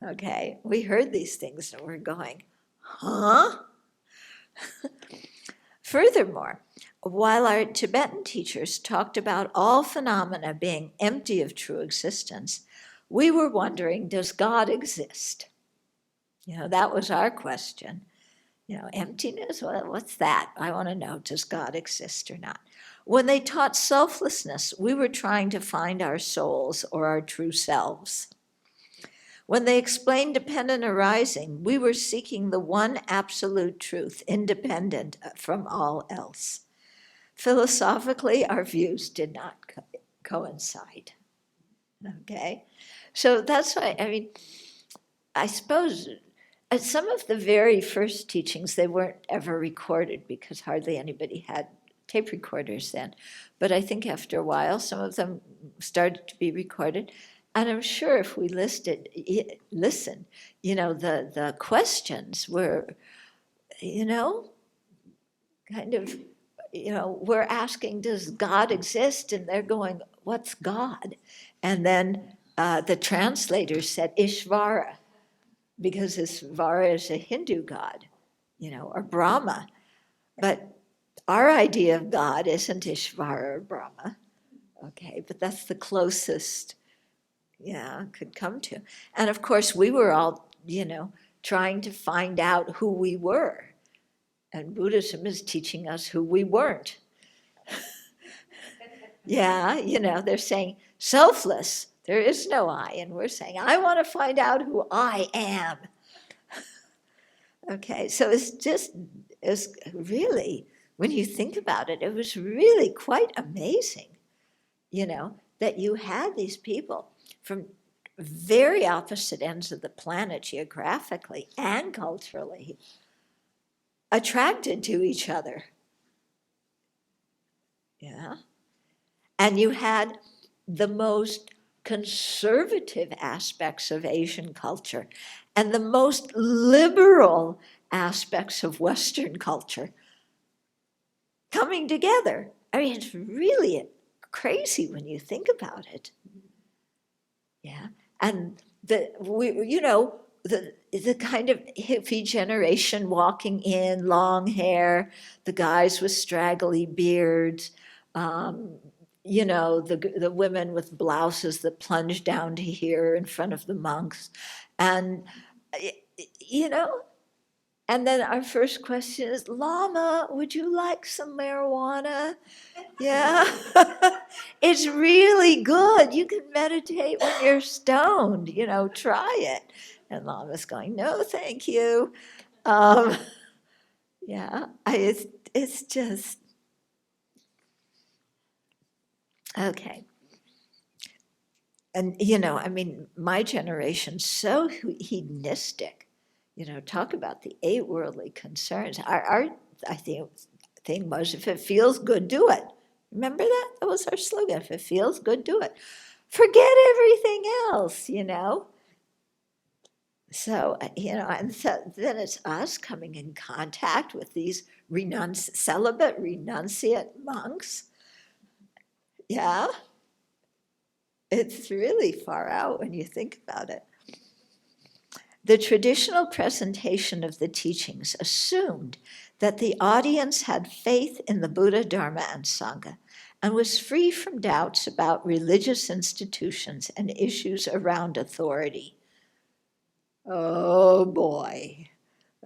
A: Okay, we heard these things and we're going, huh? Furthermore, while our Tibetan teachers talked about all phenomena being empty of true existence, we were wondering, does God exist? You know, that was our question. You know, emptiness, what's that? I want to know, does God exist or not? When they taught selflessness, we were trying to find our souls or our true selves. When they explained dependent arising, we were seeking the one absolute truth, independent from all else. Philosophically, our views did not coincide. Okay? So that's why, I mean, I suppose some of the very first teachings, they weren't ever recorded because hardly anybody had tape recorders then. But I think after a while, some of them started to be recorded. And I'm sure if we listened, you know, the questions were, you know, kind of, you know, we're asking, does God exist? And they're going, what's God? And then the translator said Ishvara, because Ishvara is a Hindu god, you know, or Brahma. But our idea of God isn't Ishvara or Brahma, okay? But that's the closest, could come to. And of course, we were all, you know, trying to find out who we were. And Buddhism is teaching us who we weren't. You know, they're saying selfless, there is no I. And we're saying, I want to find out who I am. Okay, so it's really, when you think about it, it was really quite amazing, you know, that you had these people from very opposite ends of the planet geographically and culturally attracted to each other. Yeah. And you had the most conservative aspects of Asian culture and the most liberal aspects of Western culture coming together. I mean, it's really crazy when you think about it. Yeah. And the kind of hippie generation walking in, long hair, the guys with straggly beards, the women with blouses that plunge down to here in front of the monks. And, and then our first question is, Lama, would you like some marijuana? Yeah. It's really good. You can meditate when you're stoned, try it. And Lama's going, no, thank you. Yeah, it's just, okay. And, my generation's so hedonistic, talk about the 8 worldly concerns. Our I think, thing was, if it feels good, do it. Remember that? That was our slogan. If it feels good, do it. Forget everything else, So, and so then it's us coming in contact with these celibate, renunciate monks. Yeah. It's really far out when you think about it. The traditional presentation of the teachings assumed that the audience had faith in the Buddha, Dharma, and Sangha, and was free from doubts about religious institutions and issues around authority. Oh boy.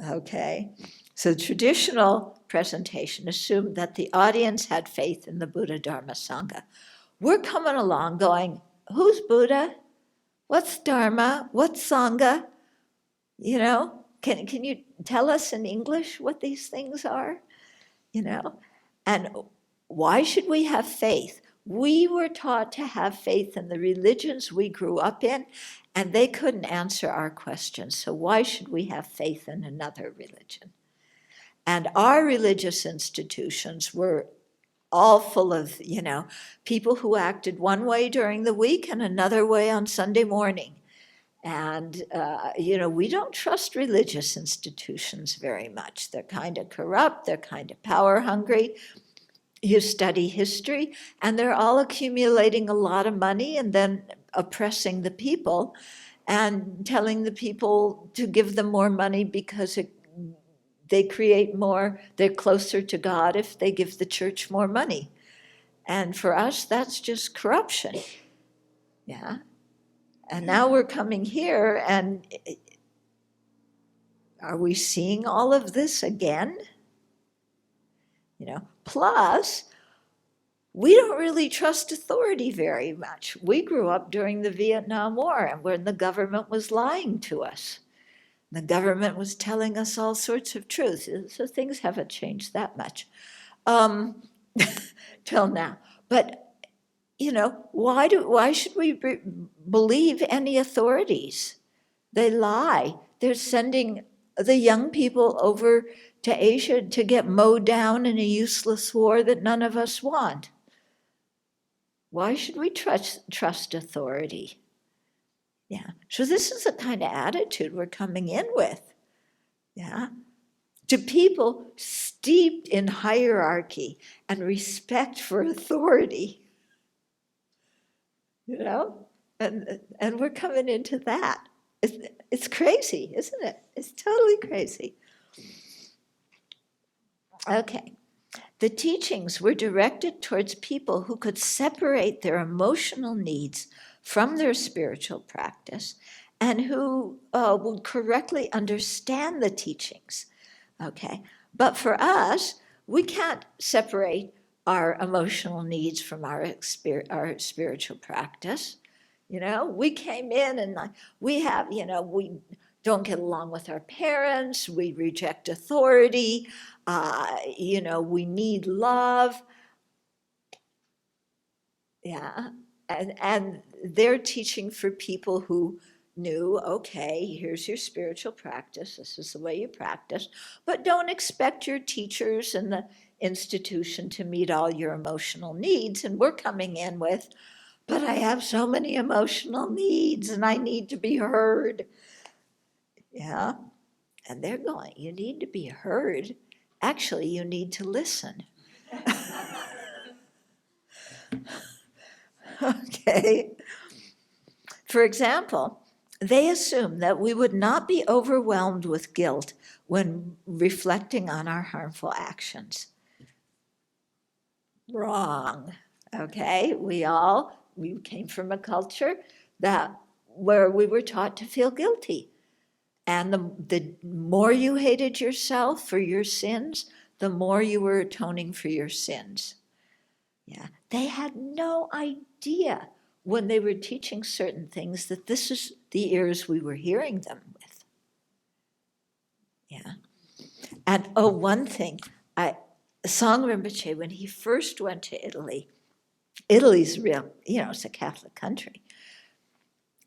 A: Okay. So the traditional presentation assumed that the audience had faith in the Buddha, Dharma, Sangha. We're coming along going, who's Buddha? What's Dharma? What's Sangha? Can you tell us in English what these things are? And why should we have faith? We were taught to have faith in the religions we grew up in, and they couldn't answer our questions. So why should we have faith in another religion? And our religious institutions were all full of, people who acted one way during the week and another way on Sunday morning. And, we don't trust religious institutions very much. They're kind of corrupt, they're kind of power hungry. You study history, and they're all accumulating a lot of money and then oppressing the people and telling the people to give them more money because they create more, they're closer to God if they give the church more money. And for us, that's just corruption. Yeah. And now we're coming here, and are we seeing all of this again? Plus, we don't really trust authority very much. We grew up during the Vietnam War, and when the government was lying to us. The government was telling us all sorts of truths. So things haven't changed that much till now. But why should we believe any authorities? They lie. They're sending the young people over to Asia to get mowed down in a useless war that none of us want. Why should we trust authority? Yeah. So this is the kind of attitude we're coming in with. Yeah. To people steeped in hierarchy and respect for authority. And we're coming into that. It's crazy, isn't it? It's totally crazy. Okay. The teachings were directed towards people who could separate their emotional needs from their spiritual practice and who would correctly understand the teachings. Okay. But for us, we can't separate our emotional needs from our spiritual practice. We came in and we don't get along with our parents, we reject authority, we need love. Yeah. And they're teaching for people who knew, okay, here's your spiritual practice, this is the way you practice, but don't expect your teachers and the institution to meet all your emotional needs. And we're coming in with, but I have so many emotional needs and I need to be heard. Yeah. And they're going, you need to be heard. Actually, you need to listen. Okay. For example, they assume that we would not be overwhelmed with guilt when reflecting on our harmful actions. Wrong. Okay. We came from a culture where we were taught to feel guilty. And the more you hated yourself for your sins, the more you were atoning for your sins. Yeah, they had no idea when they were teaching certain things that this is the ears we were hearing them with. Yeah. And one thing, Song Rinpoche, when he first went to Italy, Italy's real, it's a Catholic country.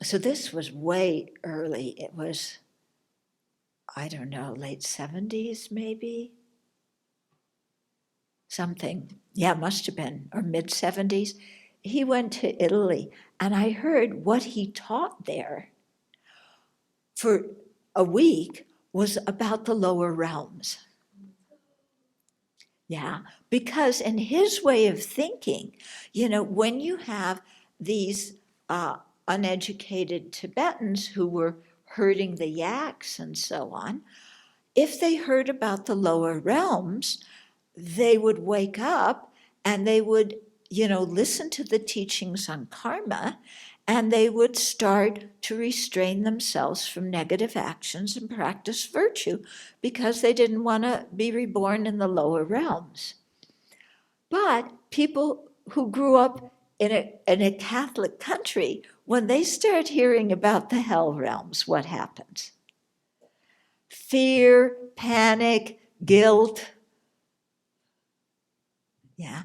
A: So this was way early. It was, I don't know, late 70s maybe? Something. Yeah, must have been, or mid 70s. He went to Italy, and I heard what he taught there for a week was about the lower realms. Yeah, because in his way of thinking, when you have these uneducated Tibetans who were herding the yaks and so on, if they heard about the lower realms, they would wake up and they would, listen to the teachings on karma, and they would start to restrain themselves from negative actions and practice virtue because they didn't want to be reborn in the lower realms. But people who grew up in a Catholic country, when they start hearing about the hell realms, what happens? Fear, panic, guilt. Yeah.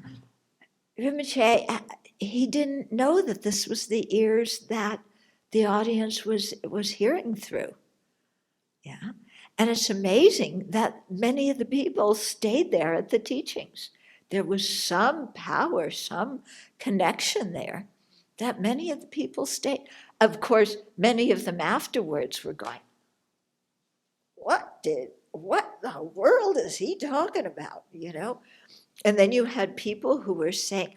A: Rinpoche, he didn't know that this was the ears that the audience was hearing through. Yeah. And it's amazing that many of the people stayed there at the teachings. There was some power, some connection there that many of the people stayed. Of course, many of them afterwards were going, what the world is he talking about, And then you had people who were saying,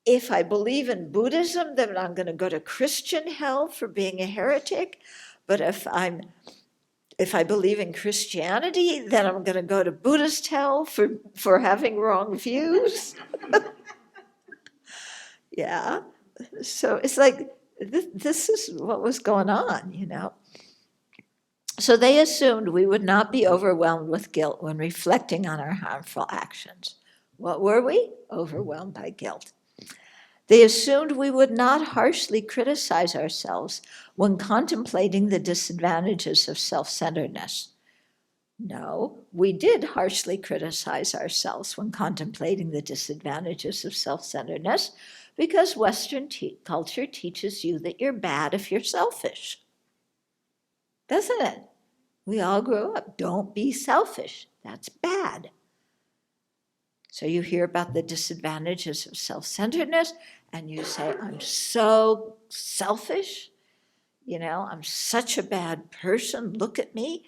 A: if I believe in Buddhism, then I'm going to go to Christian hell for being a heretic. But if I believe in Christianity, then I'm going to go to Buddhist hell for having wrong views. Yeah. So it's like, this is what was going on, So they assumed we would not be overwhelmed with guilt when reflecting on our harmful actions. What were we? Overwhelmed by guilt. They assumed we would not harshly criticize ourselves when contemplating the disadvantages of self-centeredness. No, we did harshly criticize ourselves when contemplating the disadvantages of self-centeredness because Western culture teaches you that you're bad if you're selfish. Doesn't it? We all grew up, don't be selfish. That's bad. So you hear about the disadvantages of self-centeredness, and you say, I'm so selfish, I'm such a bad person, look at me.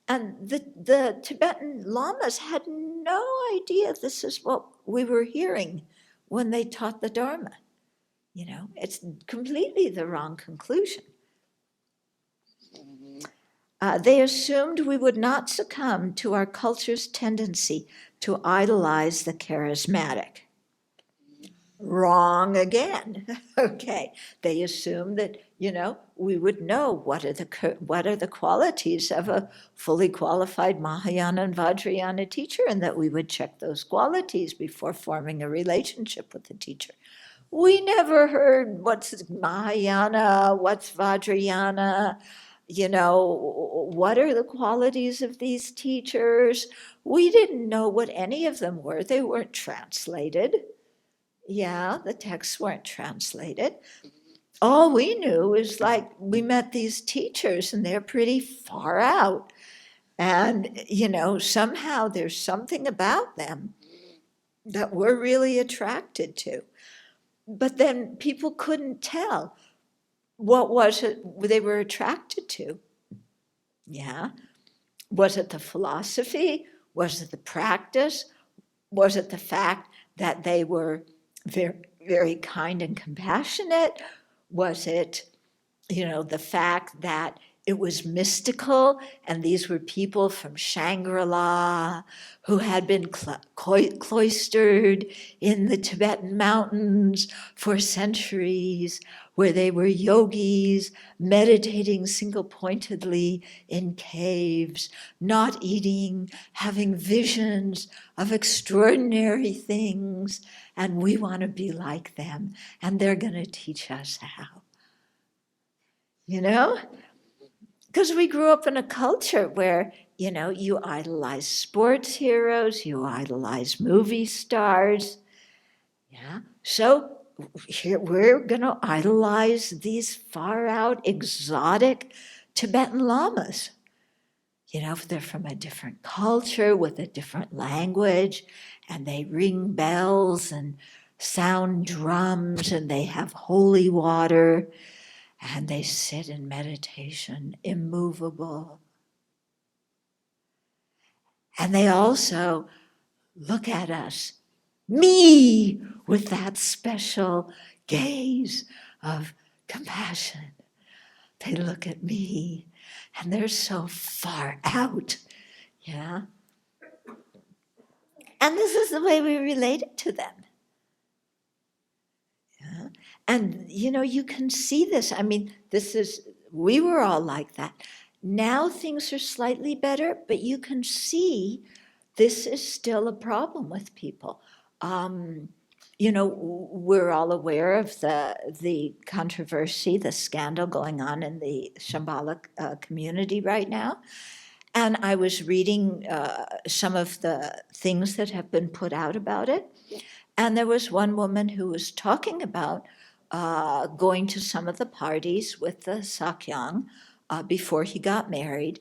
A: And the Tibetan lamas had no idea this is what we were hearing when they taught the Dharma. It's completely the wrong conclusion. They assumed we would not succumb to our culture's tendency to idolize the charismatic. Wrong again. Okay, they assume that we would know what are the qualities of a fully qualified Mahayana and Vajrayana teacher, and that we would check those qualities before forming a relationship with the teacher. We never heard what's Mahayana, what's Vajrayana. What are the qualities of these teachers? We didn't know what any of them were. They weren't translated. Yeah, the texts weren't translated. All we knew is like we met these teachers and they're pretty far out. And, somehow there's something about them that we're really attracted to. But then people couldn't tell what was it they were attracted to. Yeah. Was it the philosophy? Was it the practice? Was it the fact that they were very, very kind and compassionate? Was it, the fact that it was mystical and these were people from Shangri-La who had been cloistered in the Tibetan mountains for centuries, where they were yogis meditating single-pointedly in caves, not eating, having visions of extraordinary things, and we want to be like them, and they're going to teach us how. Because we grew up in a culture where, you idolize sports heroes, you idolize movie stars. Yeah. So here we're going to idolize these far out, exotic Tibetan lamas. They're from a different culture with a different language, and they ring bells and sound drums, and they have holy water. And they sit in meditation, immovable. And they also look at us, me, with that special gaze of compassion. They look at me, and they're so far out, yeah? And this is the way we related to them. Yeah? And, you can see this. I mean, we were all like that. Now things are slightly better, but you can see this is still a problem with people. We're all aware of the controversy, the scandal going on in the Shambhala community right now. And I was reading some of the things that have been put out about it. And there was one woman who was talking about going to some of the parties with the Sakyong before he got married,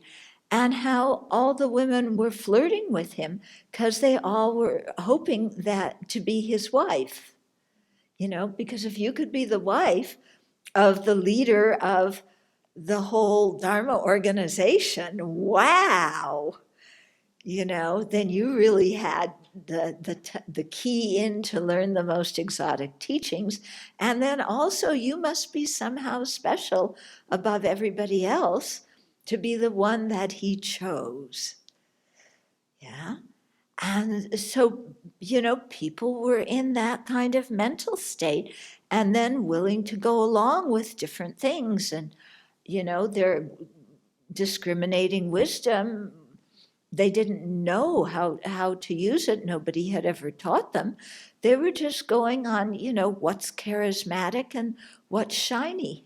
A: and how all the women were flirting with him because they all were hoping that to be his wife. Because if you could be the wife of the leader of the whole Dharma organization, wow, then you really had the key in to learn the most exotic teachings. And then also you must be somehow special above everybody else to be the one that he chose. Yeah. And so, people were in that kind of mental state and then willing to go along with different things. And, their discriminating wisdom, they didn't know how to use it. Nobody had ever taught them. They were just going on, what's charismatic and what's shiny.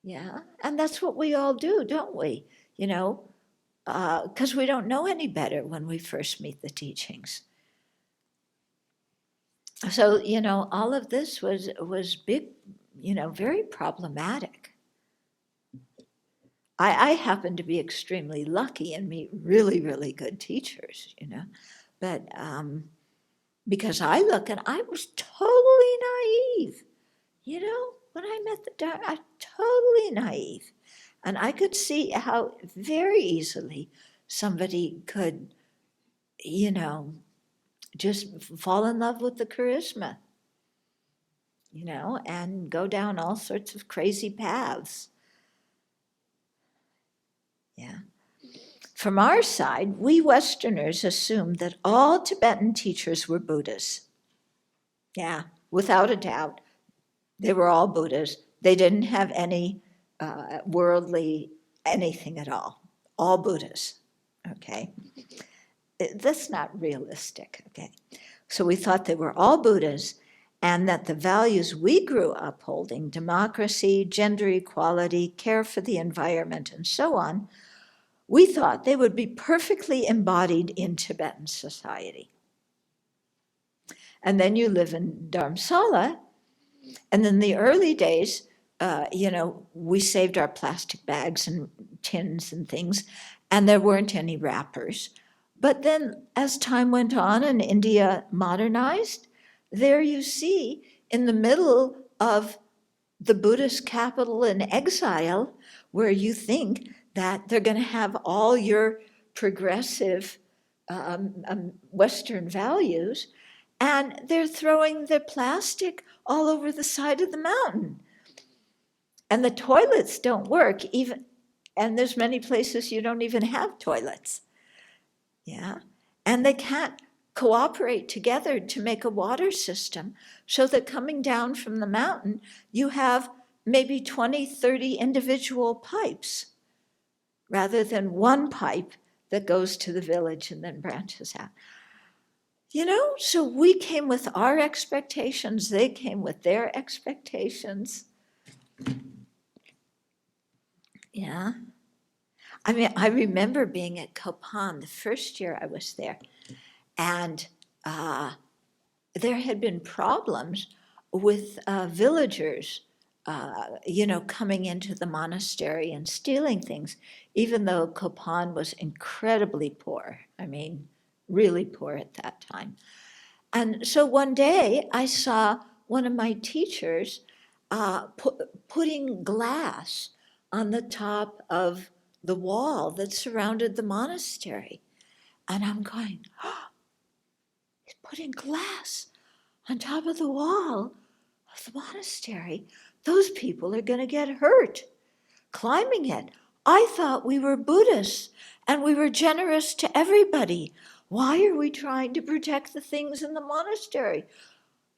A: Yeah. And that's what we all do, don't we? Because we don't know any better when we first meet the teachings. So, all of this was big, very problematic. I happen to be extremely lucky and meet really, really good teachers, but because I look and I was totally naive, when I met the Dharma, I totally naive. And I could see how very easily somebody could, just fall in love with the charisma, and go down all sorts of crazy paths. Yeah. From our side, we Westerners assumed that all Tibetan teachers were Buddhas. Yeah, without a doubt. They were all Buddhas. They didn't have any worldly anything at all. All Buddhas, okay? That's not realistic, okay? So we thought they were all Buddhas and that the values we grew up holding, democracy, gender equality, care for the environment, and so on, we thought they would be perfectly embodied in Tibetan society. And then you live in Dharamsala. And in the early days, we saved our plastic bags and tins and things, and there weren't any wrappers. But then as time went on and India modernized, there you see in the middle of the Buddhist capital in exile, where you think that they're going to have all your progressive Western values, and they're throwing their plastic all over the side of the mountain. And the toilets don't work, and there's many places you don't even have toilets. Yeah. And they can't cooperate together to make a water system, so that coming down from the mountain, you have maybe 20, 30 individual pipes, rather than one pipe that goes to the village and then branches out. So we came with our expectations, they came with their expectations. Yeah. I mean, I remember being at Kopan the first year I was there, and there had been problems with villagers, coming into the monastery and stealing things, even though Kopan was incredibly poor. I mean, really poor at that time. And so one day I saw one of my teachers putting glass on the top of the wall that surrounded the monastery. And I'm going, oh, he's putting glass on top of the wall of the monastery. Those people are going to get hurt climbing it. I thought we were Buddhists and we were generous to everybody. Why are we trying to protect the things in the monastery?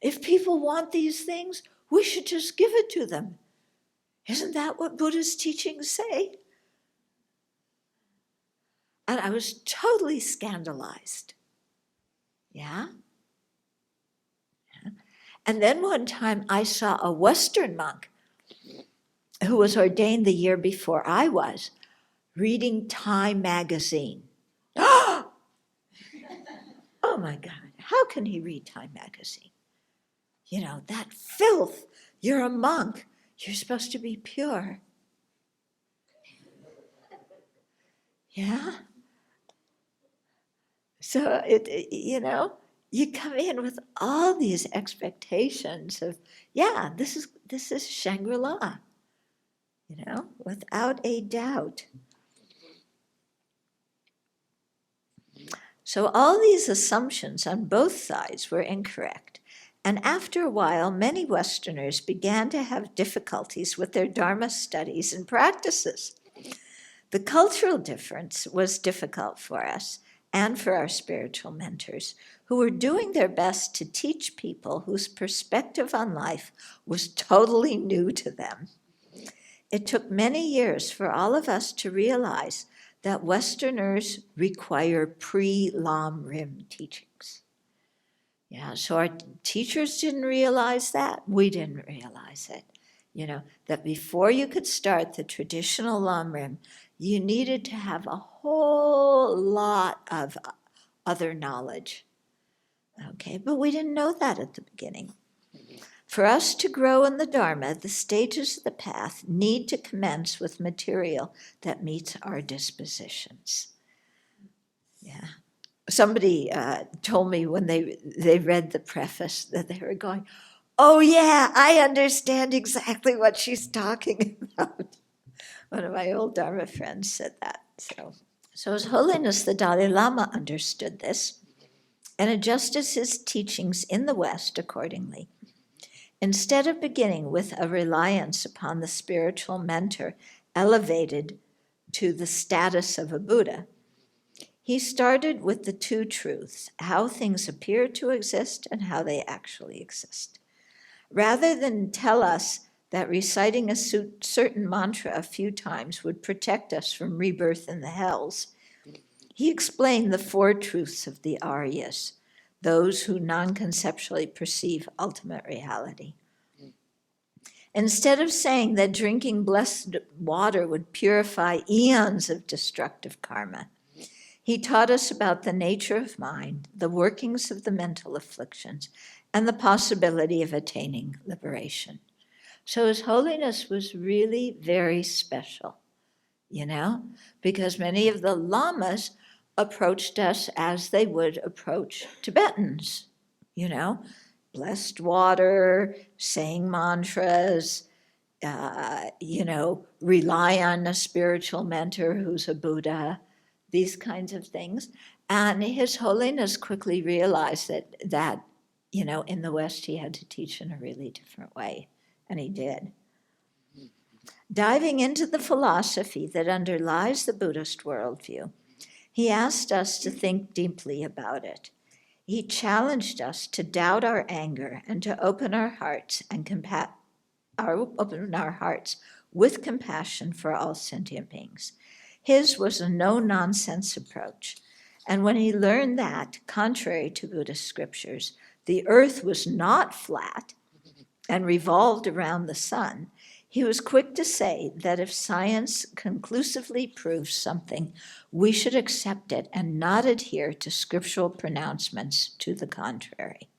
A: If people want these things, we should just give it to them. Isn't that what Buddhist teachings say? And I was totally scandalized. Yeah? And then one time I saw a Western monk who was ordained the year before I was, reading Time magazine. Oh my God, how can he read Time magazine? That filth. You're a monk. You're supposed to be pure. Yeah? So, you come in with all these expectations of, this is Shangri-La, without a doubt. So all these assumptions on both sides were incorrect. And after a while, many Westerners began to have difficulties with their Dharma studies and practices. The cultural difference was difficult for us and for our spiritual mentors, who were doing their best to teach people whose perspective on life was totally new to them. It took many years for all of us to realize that Westerners require pre-Lam Rim teachings. Yeah, so our teachers didn't realize that. We didn't realize it. That before you could start the traditional Lam Rim, you needed to have a whole lot of other knowledge. Okay, but we didn't know that at the beginning. For us to grow in the Dharma, the stages of the path need to commence with material that meets our dispositions. Yeah. Somebody told me when they read the preface that they were going, oh yeah, I understand exactly what she's talking about. One of my old Dharma friends said that. So His Holiness the Dalai Lama understood this and adjusted his teachings in the West accordingly. Instead of beginning with a reliance upon the spiritual mentor elevated to the status of a Buddha, he started with the two truths, how things appear to exist and how they actually exist. Rather than tell us that reciting a certain mantra a few times would protect us from rebirth in the hells, he explained the four truths of the Aryas, those who non-conceptually perceive ultimate reality. Instead of saying that drinking blessed water would purify eons of destructive karma, He taught us about the nature of mind, the workings of the mental afflictions, and the possibility of attaining liberation. So His Holiness was really very special, because many of the lamas approached us as they would approach Tibetans, blessed water, saying mantras, rely on a spiritual mentor who's a Buddha, these kinds of things. And His Holiness quickly realized that in the West he had to teach in a really different way, and he did. Diving into the philosophy that underlies the Buddhist worldview, he asked us to think deeply about it. He challenged us to doubt our anger and to open our hearts with compassion for all sentient beings. His was a no-nonsense approach. And when he learned that, contrary to Buddhist scriptures, the earth was not flat and revolved around the sun, he was quick to say that if science conclusively proves something, we should accept it and not adhere to scriptural pronouncements to the contrary.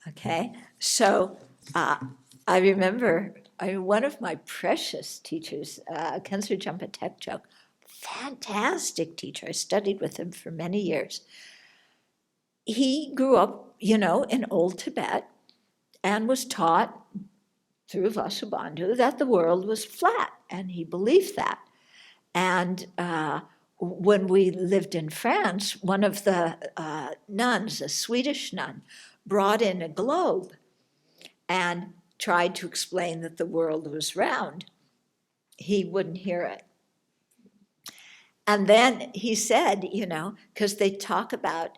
A: Okay, so I remember one of my precious teachers, Kensur Jampa Tekchok, fantastic teacher. I studied with him for many years. He grew up, in Old Tibet and was taught through Vasubandhu that the world was flat, and he believed that. And when we lived in France, one of the nuns, a Swedish nun, brought in a globe and tried to explain that the world was round. He wouldn't hear it. And then he said, because they talk about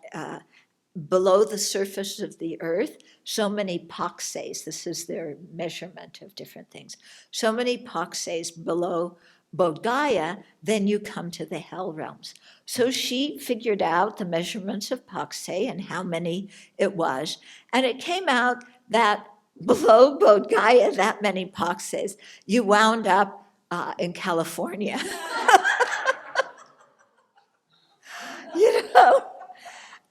A: below the surface of the earth, so many paksas, this is their measurement of different things, so many paksas below Bodh Gaya, then you come to the hell realms. So she figured out the measurements of paksay and how many it was, and it came out that below Bodh Gaya, that many paksas, you wound up in California.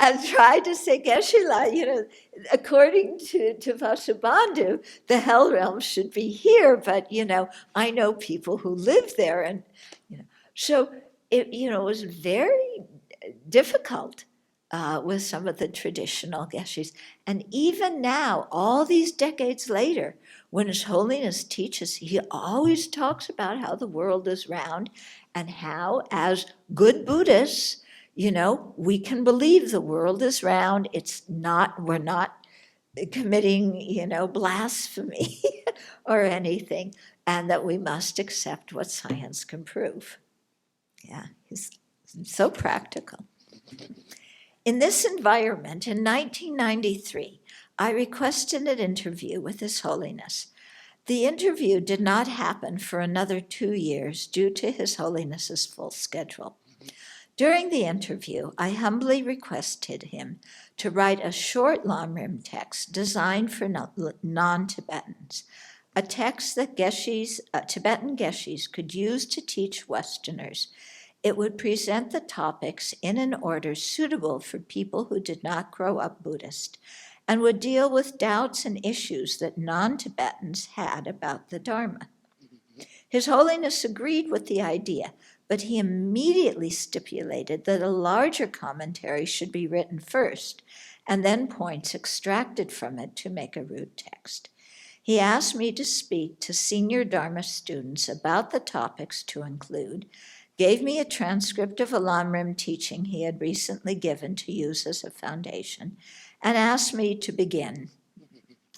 A: And tried to say, Geshe-la, according to Vasubandhu, the hell realm should be here, but, I know people who live there. And, so it, was very difficult with some of the traditional Geshes. And even now, all these decades later, when His Holiness teaches, he always talks about how the world is round and how, as good Buddhists, we can believe the world is round. We're not committing, blasphemy or anything, and that we must accept what science can prove. Yeah, he's so practical. In this environment, in 1993, I requested an interview with His Holiness. The interview did not happen for another 2 years due to His Holiness's full schedule. During the interview, I humbly requested him to write a short Lamrim text designed for non-Tibetans, a text that Tibetan Geshes could use to teach Westerners. It would present the topics in an order suitable for people who did not grow up Buddhist, and would deal with doubts and issues that non-Tibetans had about the Dharma. His Holiness agreed with the idea, but he immediately stipulated that a larger commentary should be written first, and then points extracted from it to make a root text. He asked me to speak to senior Dharma students about the topics to include, gave me a transcript of a Lamrim teaching he had recently given to use as a foundation, and asked me to begin.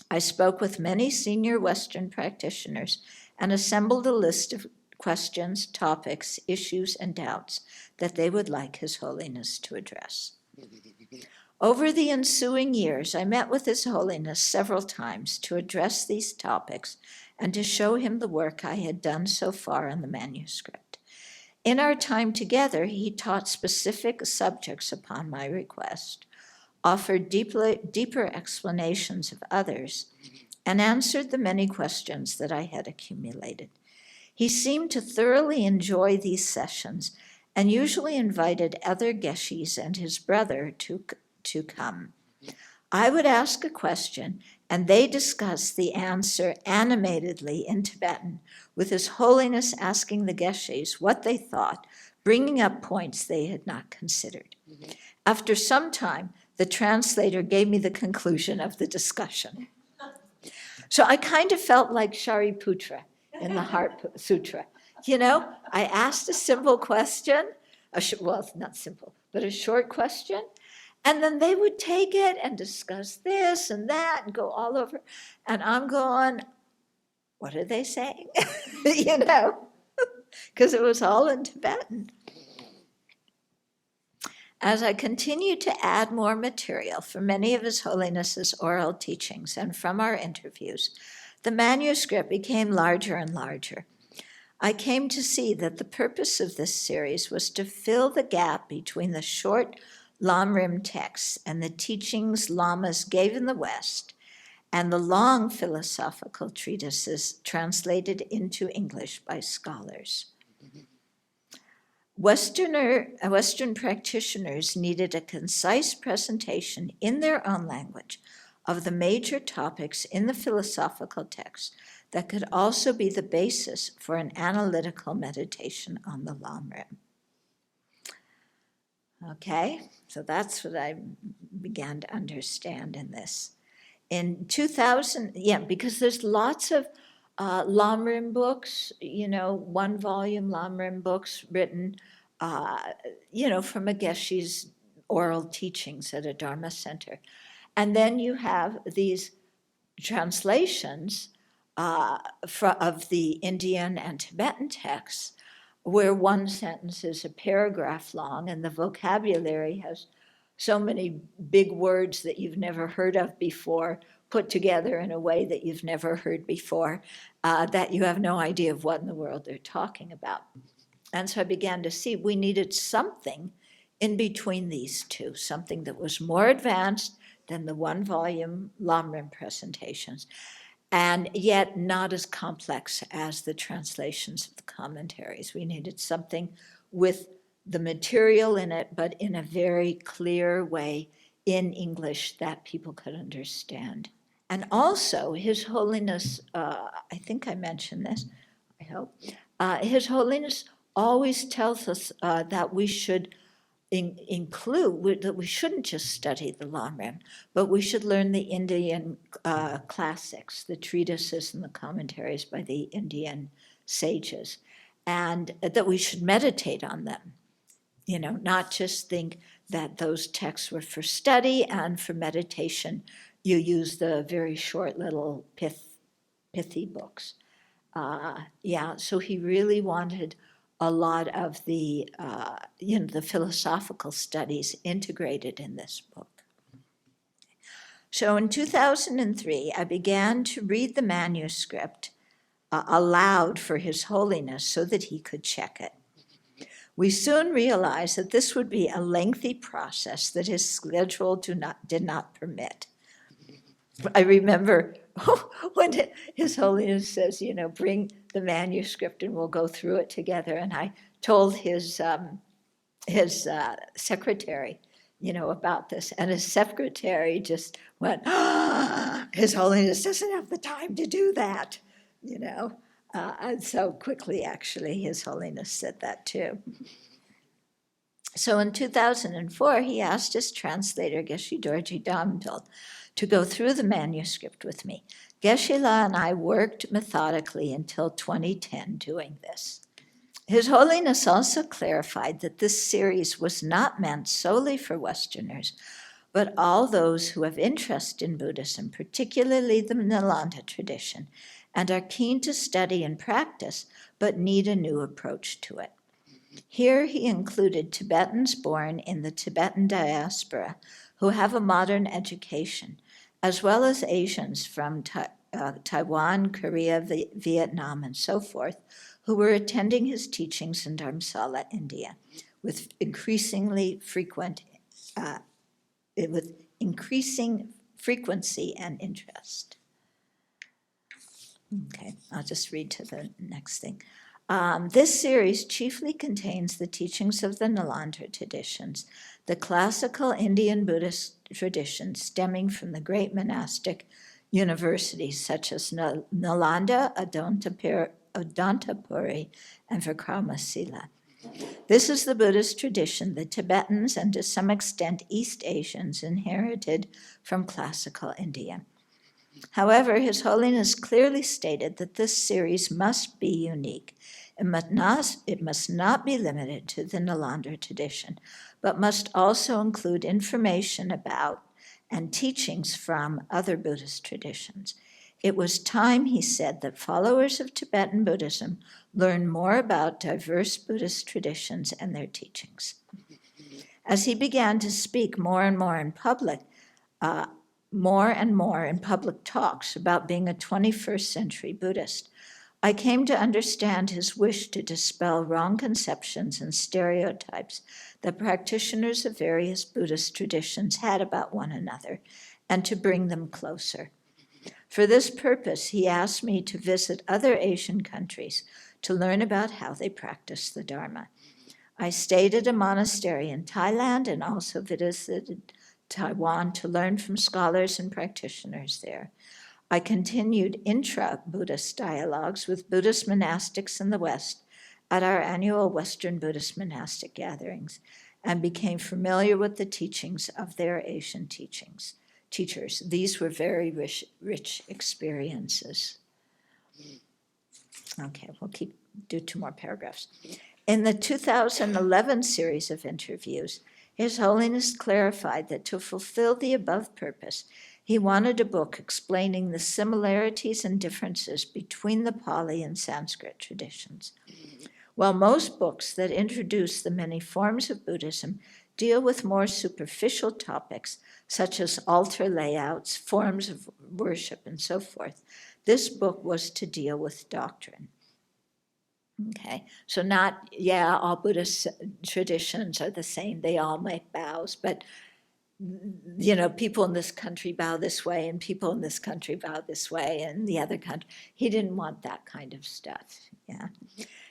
A: I spoke with many senior Western practitioners and assembled a list of questions, topics, issues, and doubts that they would like His Holiness to address. Over the ensuing years, I met with His Holiness several times to address these topics and to show him the work I had done so far on the manuscript. In our time together, he taught specific subjects upon my request, offered deeper explanations of others, and answered the many questions that I had accumulated. He seemed to thoroughly enjoy these sessions and usually invited other Geshis and his brother to come. I would ask a question, and they discussed the answer animatedly in Tibetan, with His Holiness asking the Geshis what they thought, bringing up points they had not considered. Mm-hmm. After some time, the translator gave me the conclusion of the discussion. So I kind of felt like Shariputra in the Heart Sutra. You know, I asked a simple question, well, not simple, but a short question, and then they would take it and discuss this and that and go all over. And I'm going, what are they saying? You know, because it was all in Tibetan. As I continued to add more material for many of His Holiness's oral teachings and from our interviews, the manuscript became larger and larger. I came to see that the purpose of this series was to fill the gap between the short Lamrim texts and the teachings lamas gave in the West and the long philosophical treatises translated into English by scholars. Western practitioners needed a concise presentation in their own language of the major topics in the philosophical text that could also be the basis for an analytical meditation on the Lamrim. Okay, so that's what I began to understand in this. In 2000, because there's lots of Lamrim books, one-volume Lamrim books written, from a Geshe's oral teachings at a Dharma center. And then you have these translations of the Indian and Tibetan texts where one sentence is a paragraph long and the vocabulary has so many big words that you've never heard of before, put together in a way that you've never heard before, that you have no idea of what in the world they're talking about. And so I began to see we needed something in between these two, something that was more advanced than the one-volume Lamrim presentations, and yet not as complex as the translations of the commentaries. We needed something with the material in it, but in a very clear way in English that people could understand. And also, His Holiness, I think I mentioned this, I hope, His Holiness always tells us that we should include, that we shouldn't just study the Lamrim, but we should learn the Indian classics, the treatises and the commentaries by the Indian sages, and that we should meditate on them. Not just think that those texts were for study and for meditation. You use the very short little pithy books. So he really wanted a lot of the philosophical studies integrated in this book. So in 2003, I began to read the manuscript aloud for His Holiness so that he could check it. We soon realized that this would be a lengthy process that his schedule did not permit. I remember when His Holiness says, bring the manuscript and we'll go through it together. And I told his secretary, about this. And his secretary just went, His Holiness doesn't have the time to do that, And so quickly, actually, His Holiness said that too. So in 2004, he asked his translator, Geshe Dorji Damdol, to go through the manuscript with me. Geshe-la and I worked methodically until 2010 doing this. His Holiness also clarified that this series was not meant solely for Westerners, but all those who have interest in Buddhism, particularly the Nalanda tradition, and are keen to study and practice, but need a new approach to it. Here he included Tibetans born in the Tibetan diaspora who have a modern education, as well as Asians from Taiwan, Korea, Vietnam, and so forth, who were attending his teachings in Dharamsala, India, with increasing frequency and interest. Okay, I'll just read to the next thing. This series chiefly contains the teachings of the Nalanda Traditions, the classical Indian Buddhist traditions stemming from the great monastic universities such as Nalanda, Adantapuri, and Vikramasila. This is the Buddhist tradition the Tibetans and to some extent East Asians inherited from classical India. However, His Holiness clearly stated that this series must be unique. It must not be limited to the Nalanda tradition, but must also include information about and teachings from other Buddhist traditions. It was time, he said, that followers of Tibetan Buddhism learn more about diverse Buddhist traditions and their teachings. As he began to speak more and more in public talks about being a 21st century Buddhist, I came to understand his wish to dispel wrong conceptions and stereotypes that practitioners of various Buddhist traditions had about one another, and to bring them closer. For this purpose, he asked me to visit other Asian countries to learn about how they practice the Dharma. I stayed at a monastery in Thailand and also visited Taiwan to learn from scholars and practitioners there. I continued intra-Buddhist dialogues with Buddhist monastics in the West at our annual Western Buddhist monastic gatherings and became familiar with the teachings of their Asian teachers. These were very rich experiences. Okay, we'll do 2 more paragraphs. In the 2011 series of interviews, His Holiness clarified that to fulfill the above purpose, he wanted a book explaining the similarities and differences between the Pali and Sanskrit traditions. While most books that introduce the many forms of Buddhism deal with more superficial topics, such as altar layouts, forms of worship, and so forth, this book was to deal with doctrine. Okay, so not, all Buddhist traditions are the same, they all make bows, but people in this country bow this way and people in this country bow this way and the other country. He didn't want that kind of stuff,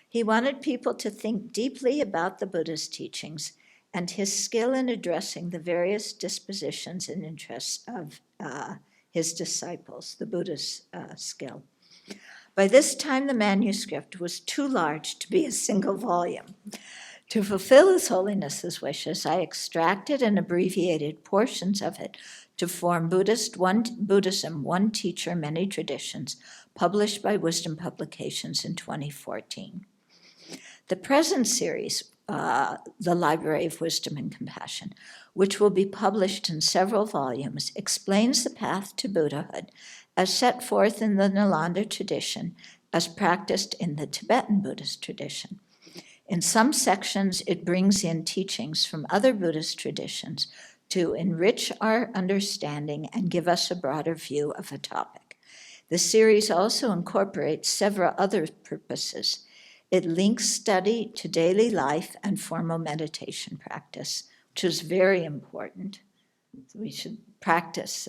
A: He wanted people to think deeply about the Buddha's teachings and his skill in addressing the various dispositions and interests of his disciples, the Buddha's skill. By this time, the manuscript was too large to be a single volume. To fulfill His Holiness's wishes, I extracted and abbreviated portions of it to form Buddhism, One Teacher, Many Traditions, published by Wisdom Publications in 2014. The present series, The Library of Wisdom and Compassion, which will be published in several volumes, explains the path to Buddhahood as set forth in the Nalanda tradition, as practiced in the Tibetan Buddhist tradition. In some sections, it brings in teachings from other Buddhist traditions to enrich our understanding and give us a broader view of a topic. The series also incorporates several other purposes. It links study to daily life and formal meditation practice, which is very important. We should practice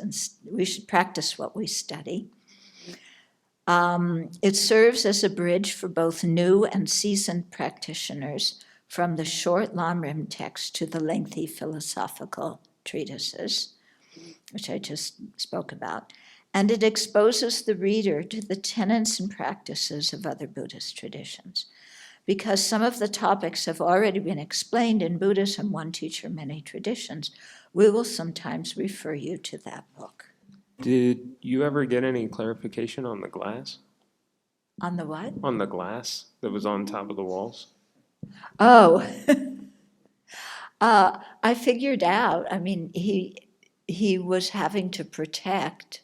A: what we study. It serves as a bridge for both new and seasoned practitioners from the short Lamrim text to the lengthy philosophical treatises, which I just spoke about. And it exposes the reader to the tenets and practices of other Buddhist traditions. Because some of the topics have already been explained in Buddhism, One Teacher, Many Traditions, we will sometimes refer you to that book.
B: Did you ever get any clarification on the glass?
A: On the what?
B: On the glass that was on top of the walls?
A: Oh, I figured out, he was having to protect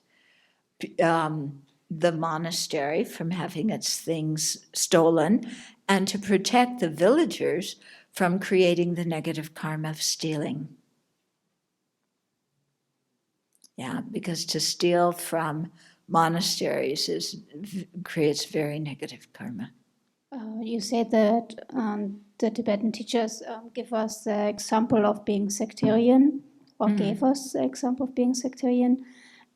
A: the monastery from having its things stolen and to protect the villagers from creating the negative karma of stealing. Yeah, because to steal from monasteries creates very negative karma.
C: You said that the Tibetan teachers give us the example of being sectarian, or gave us the example of being sectarian.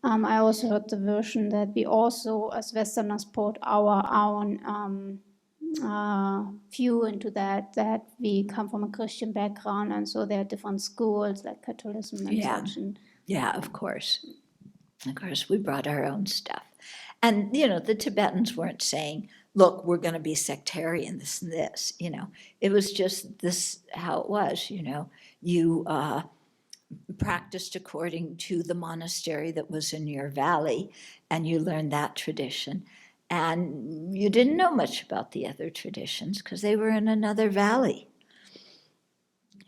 C: I also heard the version that we also, as Westerners, put our own view into that we come from a Christian background, and so there are different schools like Catholicism and
A: Yeah.
C: such. And
A: Yeah, of course. Of course, we brought our own stuff. And, you know, the Tibetans weren't saying, look, we're going to be sectarian, this and this, you know. It was just this, how it was, you know. You practiced according to the monastery that was in your valley, and you learned that tradition. And you didn't know much about the other traditions because they were in another valley.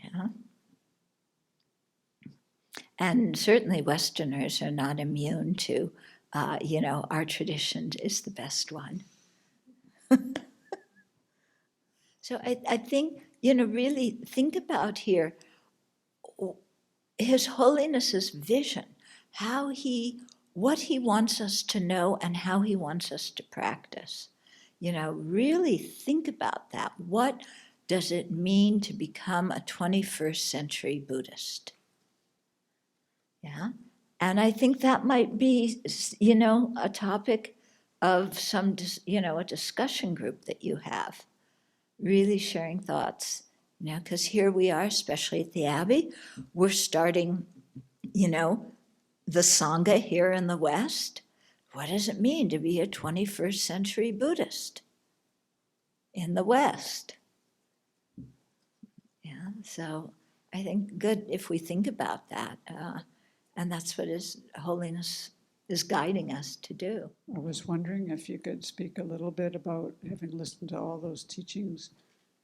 A: Yeah. And certainly Westerners are not immune to, you know, our tradition is the best one. So I think, you know, really think about here His Holiness's vision, what he wants us to know and how he wants us to practice. You know, really think about that. What does it mean to become a 21st century Buddhist? Yeah. And I think that might be, you know, a topic of some, you know, a discussion group that you have, really sharing thoughts, you know, because here we are, especially at the Abbey, we're starting, you know, the Sangha here in the West. What does it mean to be a 21st century Buddhist in the West? Yeah, so I think good if we think about that. And that's what His Holiness is guiding us to do.
D: I was wondering if you could speak a little bit about, having listened to all those teachings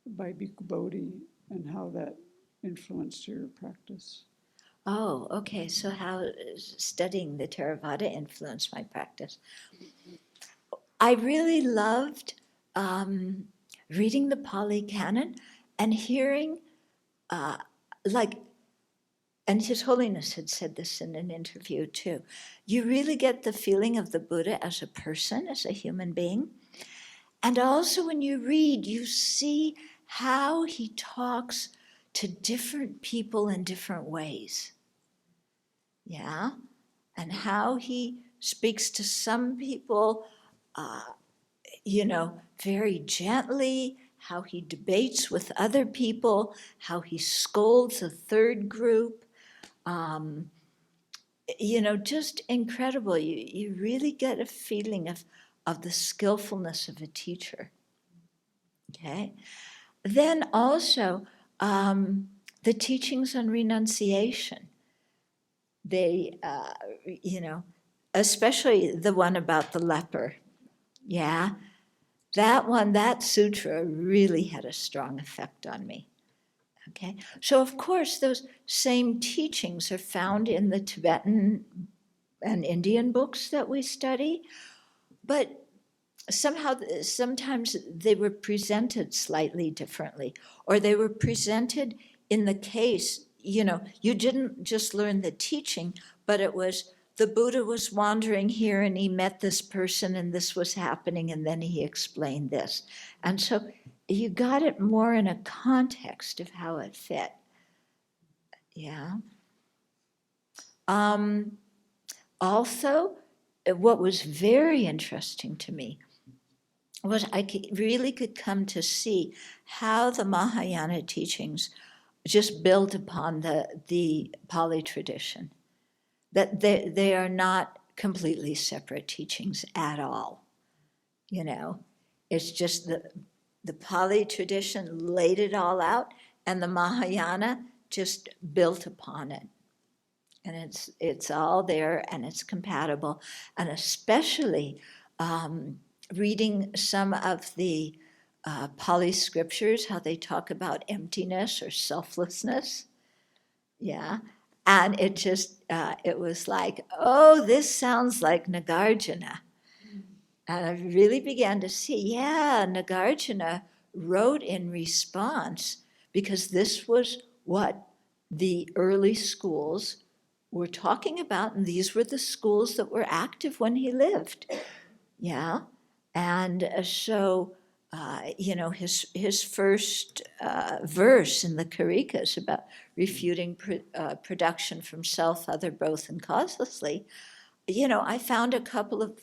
D: by Bhikkhu Bodhi, and how that influenced your practice.
A: Oh, okay. So how studying the Theravada influenced my practice? I really loved reading the Pali Canon and hearing, and His Holiness had said this in an interview too, you really get the feeling of the Buddha as a person, as a human being. And also when you read, you see how he talks to different people in different ways. Yeah, and how he speaks to some people, you know, very gently, how he debates with other people, how he scolds a third group. You know, just incredible. You really get a feeling of the skillfulness of a teacher. Okay. Then also the teachings on renunciation. They, you know, especially the one about the leper. Yeah. That one, that sutra really had a strong effect on me. Okay. So, of course, those same teachings are found in the Tibetan and Indian books that we study, but sometimes they were presented slightly differently, or they were presented in the case, you know, you didn't just learn the teaching, but it was the Buddha was wandering here and he met this person and this was happening and then he explained this. And so you got it more in a context of how it fit. Yeah. Also, what was very interesting to me was I really could come to see how the Mahayana teachings just built upon the Pali tradition, that they are not completely separate teachings at all. You know, it's just the Pali tradition laid it all out, and the Mahayana just built upon it. And it's all there, and it's compatible, and especially reading some of the Pali scriptures, how they talk about emptiness or selflessness. Yeah. And it just, it was like, oh, this sounds like Nagarjuna. And I really began to see, yeah, Nagarjuna wrote in response because this was what the early schools were talking about, and these were the schools that were active when he lived. Yeah. And so, you know, his first verse in the Karikas about refuting production from self, other, both, and causelessly, you know, I found a couple of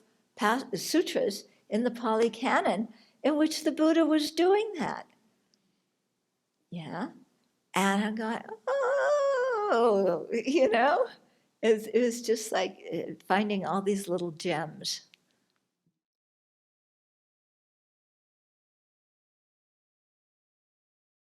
A: sutras in the Pali Canon in which the Buddha was doing that. Yeah. And I got, oh, it was just like finding all these little gems.